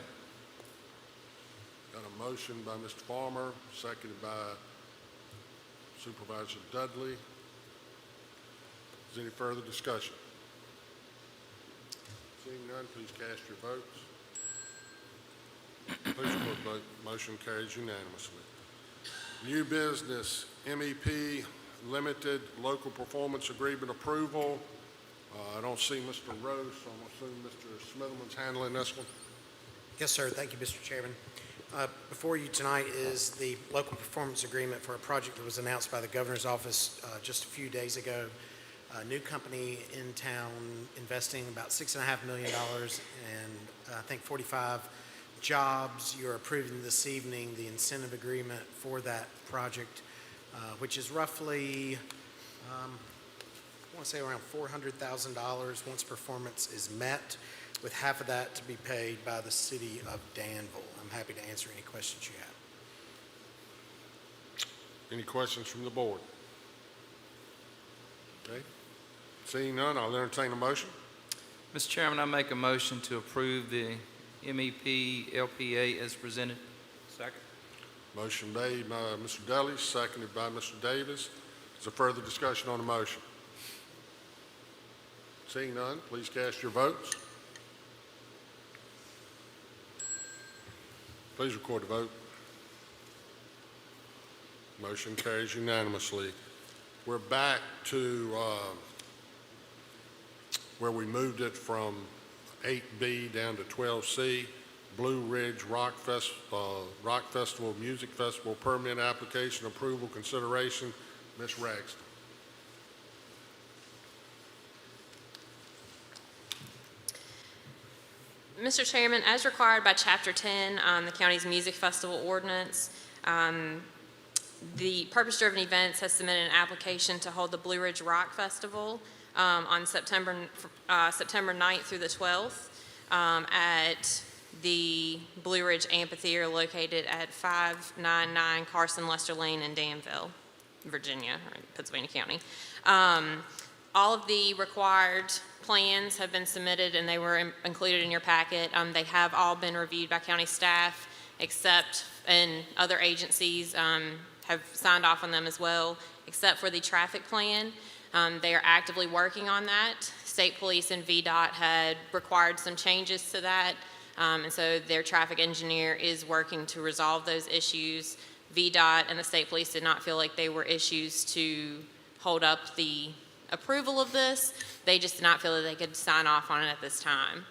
Got a motion by Mr. Farmer, seconded by Supervisor Dudley. Is there any further discussion? Seeing none, please cast your votes. Please record vote. Motion carries unanimously. New business, MEP Limited Local Performance Agreement Approval. I don't see Mr. Rose, so I'm assuming Mr. Smitherman's handling this one. Yes, sir. Thank you, Mr. Chairman. Before you tonight is the local performance agreement for a project that was announced by the governor's office just a few days ago. A new company in town investing about $6.5 million and I think 45 jobs. You're approving this evening the incentive agreement for that project, which is roughly, I want to say around $400,000 once performance is met, with half of that to be paid by the city of Danville. I'm happy to answer any questions you have. Any questions from the board? Okay. Seeing none, I'll entertain a motion. Mr. Chairman, I make a motion to approve the MEP LPA as presented. Second. Motion made by Mr. Dudley, seconded by Mr. Davis. Is there further discussion on the motion? Seeing none, please cast your votes. Please record the vote. Motion carries unanimously. We're back to where we moved it from 8B down to 12C, Blue Ridge Rock Festival Music Festival permit application approval consideration. Ms. Ragston. Mr. Chairman, as required by Chapter 10, the county's music festival ordinance, the Purpose-Driven Events has submitted an application to hold the Blue Ridge Rock Festival on September 9th through the 12th at the Blue Ridge Amphitheater located at 599 Carson Lester Lane in Danville, Virginia, or Pittsylvania County. All of the required plans have been submitted and they were included in your packet. They have all been reviewed by county staff, except, and other agencies have signed off on them as well, except for the traffic plan. They are actively working on that. State Police and VDOT had required some changes to that, and so their traffic engineer is working to resolve those issues. VDOT and the state police did not feel like they were issues to hold up the approval of this. They just did not feel that they could sign off on it at this time.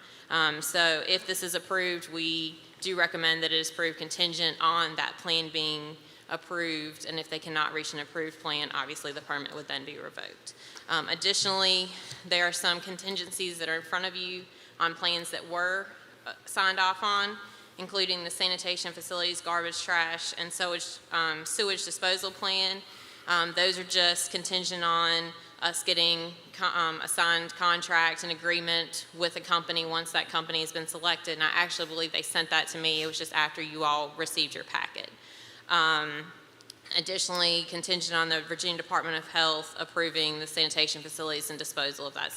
So if this is approved, we do recommend that it is approved contingent on that plan being approved, and if they cannot reach an approved plan, obviously the permit would then be revoked. Additionally, there are some contingencies that are in front of you on plans that were signed off on, including the sanitation facilities, garbage, trash, and sewage disposal plan. Those are just contingent on us getting a signed contract and agreement with a company once that company has been selected. And I actually believe they sent that to me. It was just after you all received your packet. Additionally, contingent on the Virginia Department of Health approving the sanitation facilities and disposal of that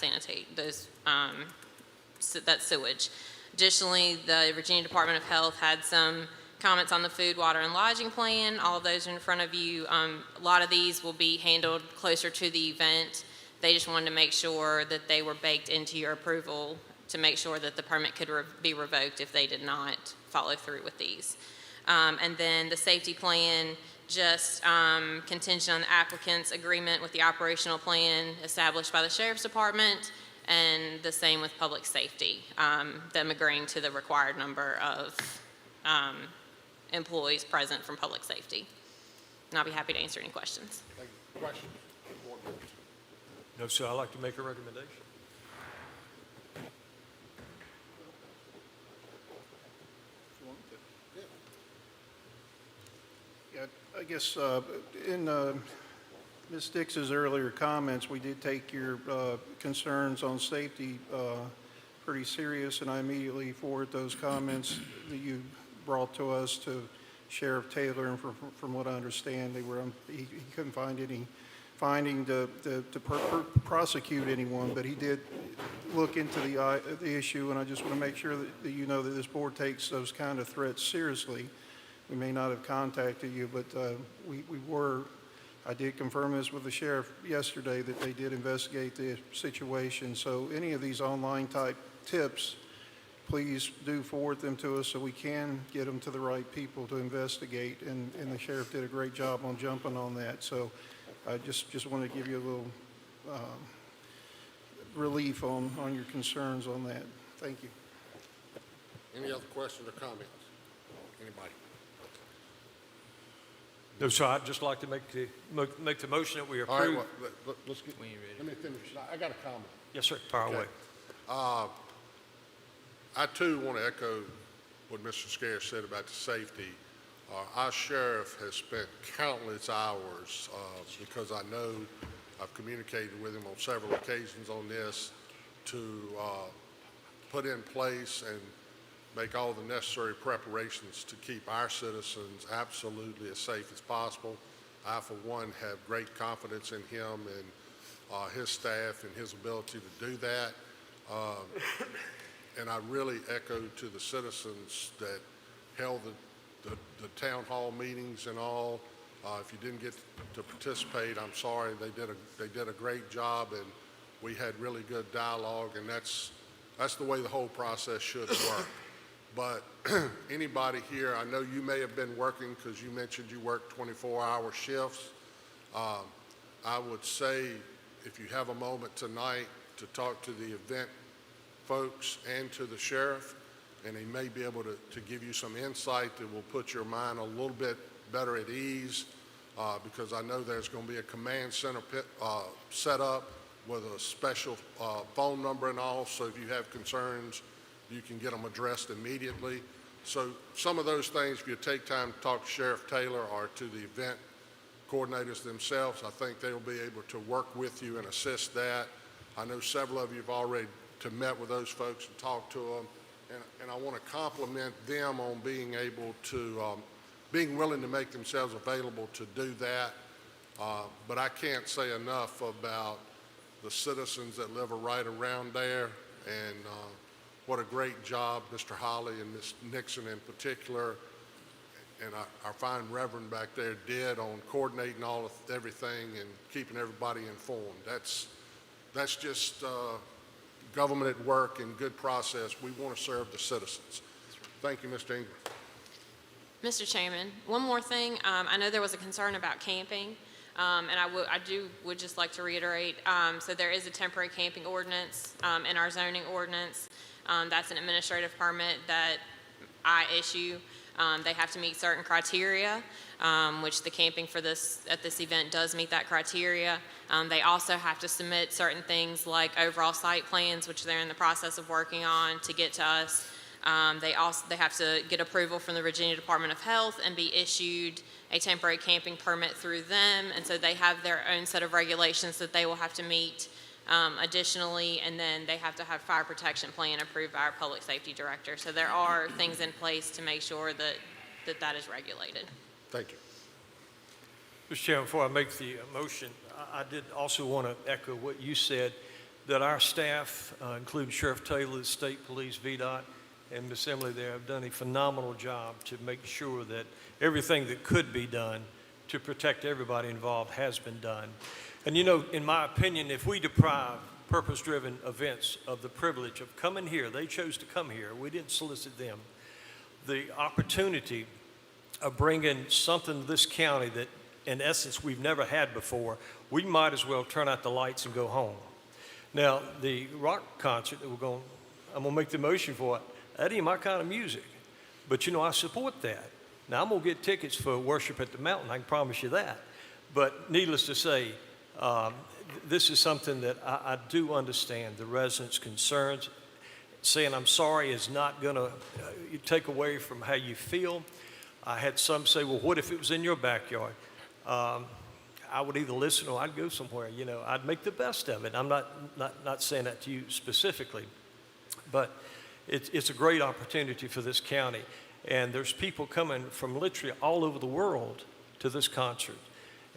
that sewage. Additionally, the Virginia Department of Health had some comments on the food, water, and lodging plan. All of those are in front of you. A lot of these will be handled closer to the event. They just wanted to make sure that they were baked into your approval to make sure that the permit could be revoked if they did not follow through with these. And then the safety plan, just contingent on the applicant's agreement with the operational plan established by the Sheriff's Department, and the same with public safety, them agreeing to the required number of employees present from public safety. And I'll be happy to answer any questions. Thank you. Questions? Board members? No, sir, I'd like to make a recommendation. Yeah, I guess in Ms. Dix's earlier comments, we did take your concerns on safety pretty serious, and I immediately forwarded those comments that you brought to us to Sheriff Taylor, and from what I understand, he couldn't find any finding to prosecute anyone, but he did look into the issue, and I just want to make sure that you know that this board takes those kind of threats seriously. We may not have contacted you, but I did confirm this with the sheriff yesterday that they did investigate the situation. So any of these online type tips, please do forward them to us so we can get them to the right people to investigate. And the sheriff did a great job on jumping on that. So I just want to give you a little relief on your concerns on that. Thank you. Any other questions or comments? Anybody? No, sir, I'd just like to make the motion that we All right, approve. well, let's get, let me finish. I got a comment. Yes, sir, fire away. I too want to echo what Mr. Scare said about the safety. Our sheriff has spent countless hours because I know I've communicated with him on several occasions on this to put in place and make all the necessary preparations to keep our citizens absolutely as safe as possible. I, for one, have great confidence in him and his staff and his ability to do that. And I really echo to the citizens that held the town hall meetings and all. If you didn't get to participate, I'm sorry. They did a great job, and we had really good dialogue, and that's the way the whole process should work. But anybody here, I know you may have been working because you mentioned you work 24-hour shifts. I would say if you have a moment tonight to talk to the event folks and to the sheriff, and he may be able to give you some insight that will put your mind a little bit better at ease, because I know there's going to be a command center set up with a special phone number and all, so if you have concerns, you can get them addressed immediately. So some of those things, if you take time to talk to Sheriff Taylor or to the event coordinators themselves, I think they'll be able to work with you and assist that. I know several of you have already met with those folks and talked to them, and I want to compliment them on being able to, being willing to make themselves available to do that. But I can't say enough about the citizens that live right around there, and what a great job Mr. Holly and Ms. Nixon in particular, and our fine reverend back there did on coordinating everything and keeping everybody informed. That's just government at work and good process. We want to serve the citizens. Thank you, Mr. Ingram. Mr. Chairman, one more thing. I know there was a concern about camping, and I would just like to reiterate, so there is a temporary camping ordinance in our zoning ordinance. That's an administrative permit that I issue. They have to meet certain criteria, which the camping at this event does meet that criteria. They also have to submit certain things like overall site plans, which they're in the process of working on to get to us. They have to get approval from the Virginia Department of Health and be issued a temporary camping permit through them. And so they have their own set of regulations that they will have to meet additionally. And then they have to have fire protection plan approved by our public safety director. So there are things in place to make sure that is regulated. Thank you. Mr. Chairman, before I make the motion, I did also want to echo what you said, that our staff, including Sheriff Taylor, the State Police, VDOT, and Ms. Emily there, have done a phenomenal job to make sure that everything that could be done to protect everybody involved has been done. And you know, in my opinion, if we deprive purpose-driven events of the privilege of coming here, they chose to come here, we didn't solicit them, the opportunity of bringing something to this county that in essence we've never had before, we might as well turn out the lights and go home. Now, the rock concert that I'm going to make the motion for it, that ain't my kind of music. But you know, I support that. Now, I'm going to get tickets for Worship at the Mountain, I can promise you that. But needless to say, this is something that I do understand the residents' concerns. Saying I'm sorry is not going to take away from how you feel. I had some say, well, what if it was in your backyard? I would either listen or I'd go somewhere. You know, I'd make the best of it. I'm not saying that to you specifically, but it's a great opportunity for this county. And there's people coming from literally all over the world to this concert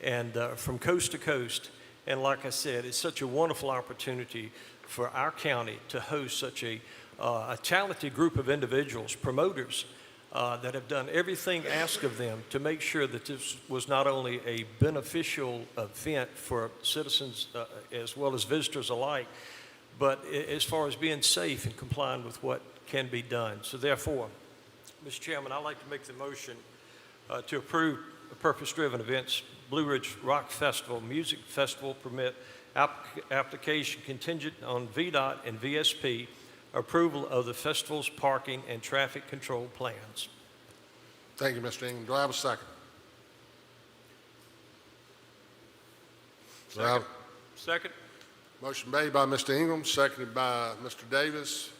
and from coast to coast. And like I said, it's such a wonderful opportunity for our county to host such a talented group of individuals, promoters, that have done everything asked of them to make sure that this was not only a beneficial event for citizens as well as visitors alike, but as far as being safe and complying with what can be done. So therefore, Mr. Chairman, I'd like to make the motion to approve purpose-driven events, Blue Ridge Rock Festival, Music Festival permit, application contingent on VDOT and VSP approval of the festival's parking and traffic control plans. Thank you, Mr. Ingram. Do I have a second? Second. Motion made by Mr. Ingram, seconded by Mr. Davis.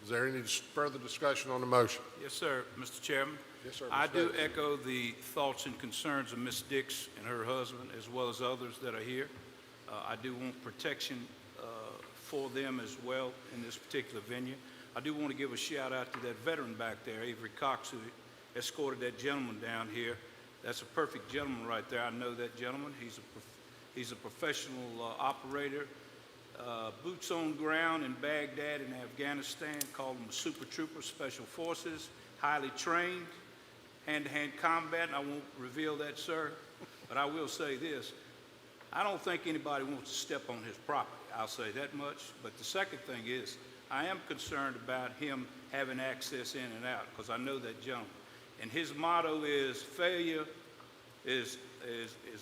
Is there any further discussion on the motion? Yes, sir, Mr. Chairman. Yes, sir. I Mr. do Davis. echo the thoughts and concerns of Ms. Dix and her husband, as well as others that are here. I do want protection for them as well in this particular venue. I do want to give a shout out to that veteran back there, Avery Cox, who escorted that gentleman down here. That's a perfect gentleman right there. I know that gentleman. He's a professional operator. Boots on ground in Baghdad and Afghanistan, called him a super trooper, special forces, highly trained, hand-to-hand combat, and I won't reveal that, sir, but I will say this. I don't think anybody wants to step on his property. I'll say that much. But the second thing is, I am concerned about him having access in and out, because I know that gentleman. And his motto is, failure is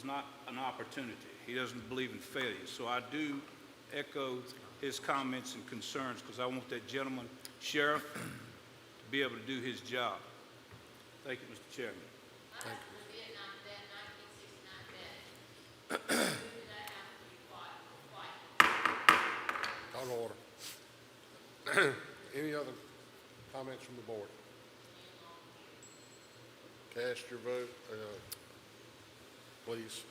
not an opportunity. He doesn't believe in failure. So I do echo his comments and concerns, because I want that gentleman, sheriff, to be able to do his job. Thank you, Mr. Chairman. Thank you. Out of order. Any other comments from the board? Cast your vote, please.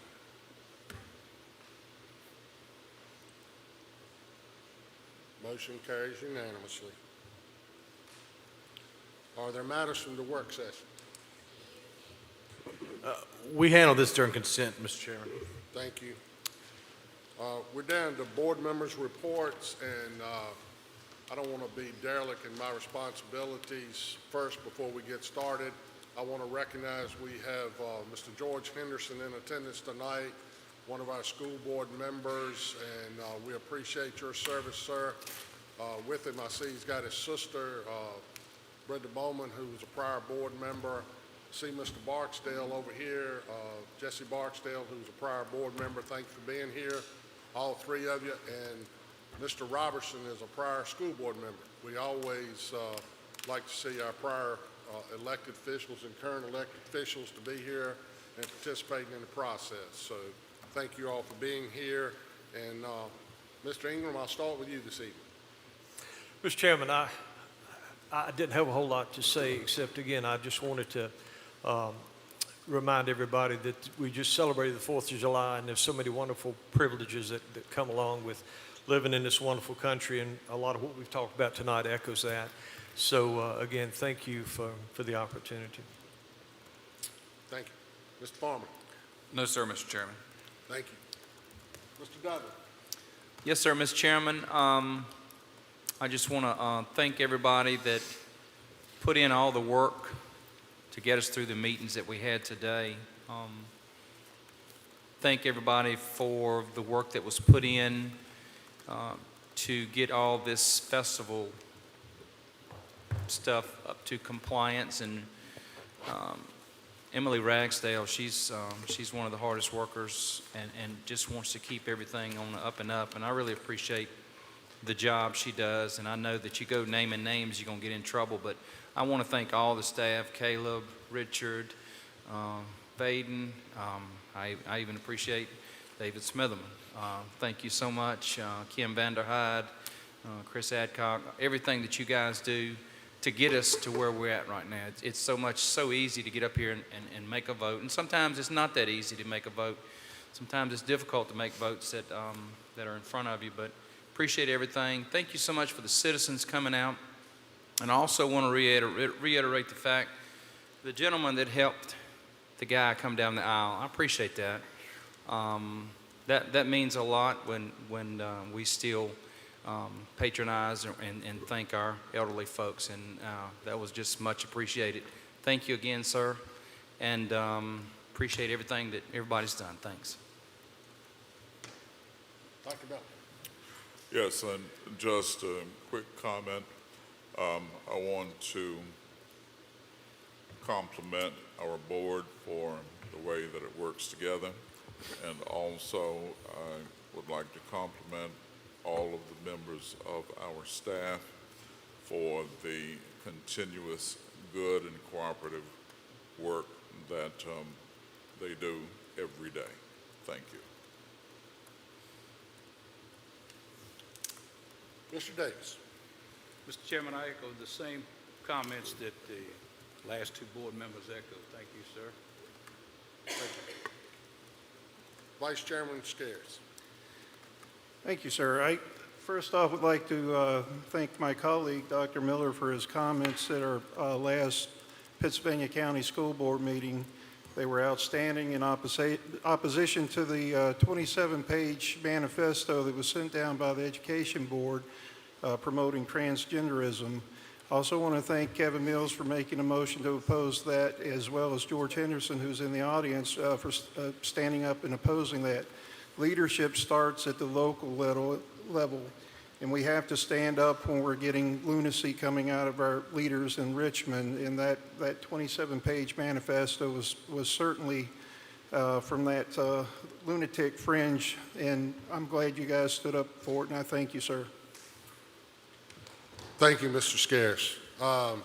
Motion carries unanimously. Are there matters from the work session? We handle this during consent, Mr. Chairman. Thank you. We're down to board members' reports, and I don't want to be derelict in my responsibilities. First, before we get started, I want to recognize we have Mr. George Henderson in attendance tonight, one of our school board members, and we appreciate your service, sir. With him, I see he's got his sister, Brenda Bowman, who was a prior board member. see Mr. Barksdale over here, Jesse Barksdale, who's a prior board member. Thank you for being here, all three of you. And Mr. Robertson is a prior school board member. We always like to see our prior elected officials and current elected officials to be here and participating in the process. So thank you all for being here. And Mr. Ingram, I'll start with you this evening. Mr. Chairman, I didn't have a whole lot to say, except, again, I just wanted to remind everybody that we just celebrated the 4th of July, and there's so many wonderful privileges that come along with living in this wonderful country, and a lot of what we've talked about tonight echoes that. So, again, thank you for the opportunity. Thank you. Mr. Farmer. No, sir, Mr. Chairman. Thank you. Mr. Dudley. Yes, sir, Mr. Chairman. I just want to thank everybody that put in all the work to get us through the meetings that we had today. Thank everybody for the work that was put in to get all this festival stuff up to compliance. And Emily Ragsdale, she's one of the hardest workers and just wants to keep everything on the up and up. And I really appreciate the job she does. And I know that you go naming names, you're going to get in trouble. But I want to thank all the staff, Caleb, Richard, Vaden. I even appreciate David Smitherman. Thank you so much. Kim Vanderhyde, Chris Adcock, everything that you guys do to get us to where we're at right now. It's so easy to get up here and make a vote. And sometimes it's not that easy to make a vote. Sometimes it's difficult to make votes that are in front of you, but appreciate everything. Thank you so much for the citizens coming out. And I also want to reiterate the fact, the gentleman that helped the guy come down the aisle, I appreciate that. That means a lot when we still patronize and thank our elderly folks, and that was just much appreciated. Thank you again, sir, and appreciate everything that everybody's done. Thanks. Dr. Bell. Yes, and just a quick comment. I want to compliment our board for the way that it works together, and also I would like to compliment all of the members of our staff for the continuous good and cooperative work that they do every day. Thank you. Mr. Davis. Mr. Chairman, I echo the same comments that the last two board members echoed. Thank you, sir. Thank you. Vice Chairman Scares. Thank you, sir. I first off would like to thank my colleague, Dr. Miller, for his comments at our last Pittsylvania County School Board meeting. They were outstanding in opposition to the 27-page manifesto that was sent down by the Education Board promoting transgenderism. I also want to thank Kevin Mills for making a motion to oppose that, as well as George Henderson, who's in the audience, for standing up and opposing that. Leadership starts at the local level, and we have to stand up when we're getting lunacy coming out of our leaders in Richmond. And that 27-page manifesto was certainly from that lunatic fringe, and I'm glad you guys stood up for it, and I thank you, sir. Thank you, Mr. Scares. I'd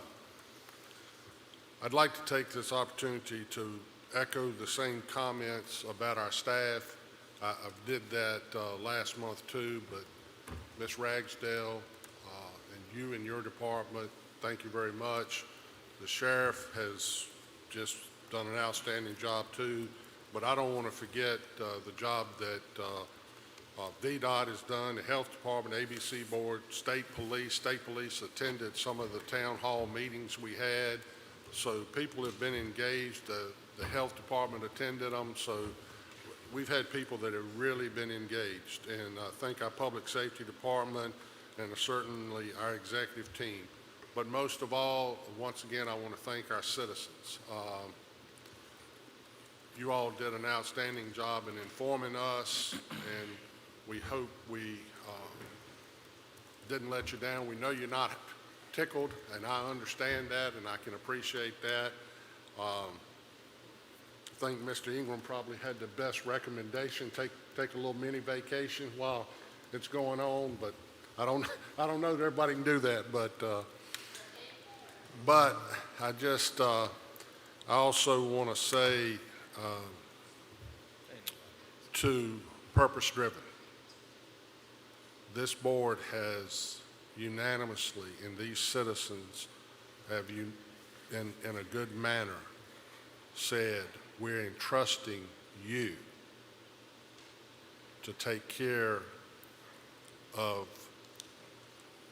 like to take this opportunity to echo the same comments about our staff. I did that last month too, but Ms. Ragsdale and you and your department, thank you very much. The sheriff has just done an outstanding job too, but I don't want to forget the job that VDOT has done, the health department, ABC board, state police attended some of the town hall meetings we had. So people have been engaged. The health department attended them. So we've had people that have really been engaged. And I thank our public safety department and certainly our executive team. But most of all, once again, I want to thank our citizens. You all did an outstanding job in informing us, and we hope we didn't let you down. We know you're not tickled, and I understand that, and I can appreciate that. I think Mr. Ingram probably had the best recommendation, take a little mini vacation while it's going on, but I don't know that everybody can do that, but I just, I also want to say to Purpose Driven, this board has unanimously, and these citizens have in a good manner said, we're entrusting you to take care of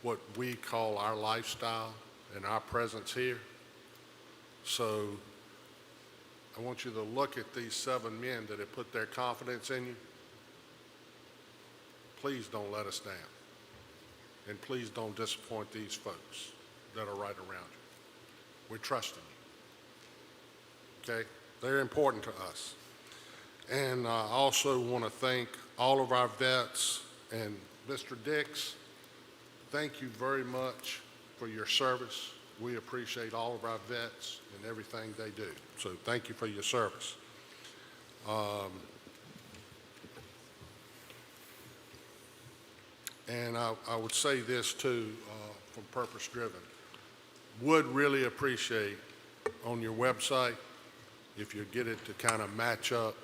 what we call our lifestyle and our presence here. So I want you to look at these 7 men that have put their confidence in you. Please don't let us down. And please don't disappoint these folks that are right around you. We're trusting you. Okay? They're important to us. And I also want to thank all of our vets. And Mr. Dix, thank you very much for your service. We appreciate all of our vets and everything they do. So thank you for your service. And I would say this too, from Purpose Driven. Would really appreciate on your website if you get it to kind of match up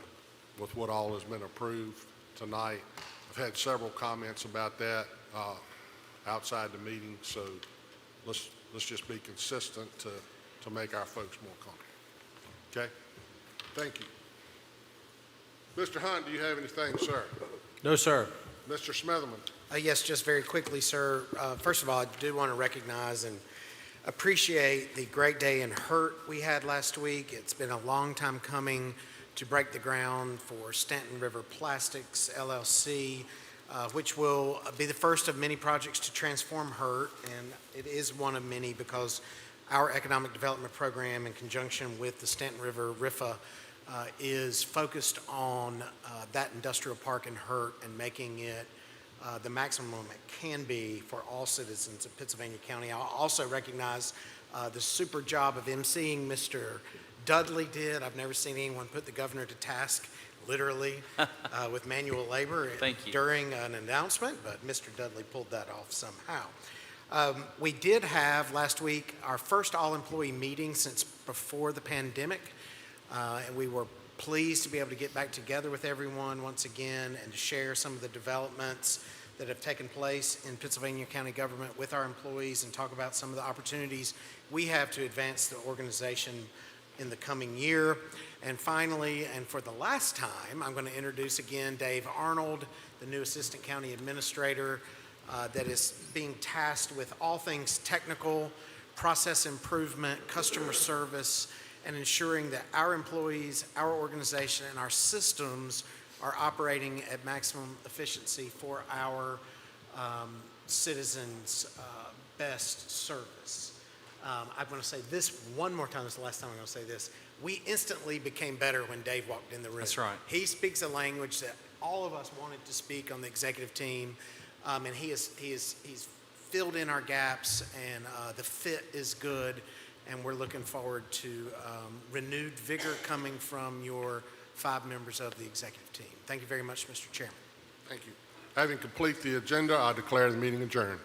with what all has been approved tonight. I've had several comments about that outside the meeting, so let's just be consistent to make our folks more comfortable. Okay? Thank you. Mr. Hunt, do you have anything, sir? No, sir. Mr. Smitherman? Yes, just very quickly, sir. First of all, I do want to recognize and appreciate the great day in Hurt we had last week. It's been a long time coming to break the ground for Stanton River Plastics, LLC, which will be the first of many projects to transform Hurt, and it is one of many because our economic development program in conjunction with the Stanton River RIFA is focused on that industrial park in Hurt and making it the maximum it can be for all citizens of Pittsylvania County. I'll also recognize the super job of emceeing Mr. Dudley did. I've never seen anyone put the governor to task, literally, with manual labor during an announcement, but Mr. Dudley pulled that off somehow. We did have last week our first all-employee meeting since before the pandemic, and we were pleased to be able to get back together with everyone once again and to share some of the developments that have taken place in Pittsylvania County government with our employees and talk about some of the opportunities we have to advance the organization in the coming year. And finally, and for the last time, I'm going to introduce again Dave Arnold, the new Assistant County Administrator that is being tasked with all things technical, process improvement, customer service, and ensuring that our employees, our organization, and our systems are operating at maximum efficiency for our citizens' best service. I'm going to say this one more time. This is the last time I'm going to say this. We instantly became better when Dave walked in the room. That's right. He speaks a language that all of us wanted to speak on the executive team, and he's filled in our gaps, and the fit is good. And we're looking forward to renewed vigor coming from your 5 members of the executive team. Thank you very much, Mr. Chairman. Thank you. Having completed the agenda, I declare the meeting adjourned.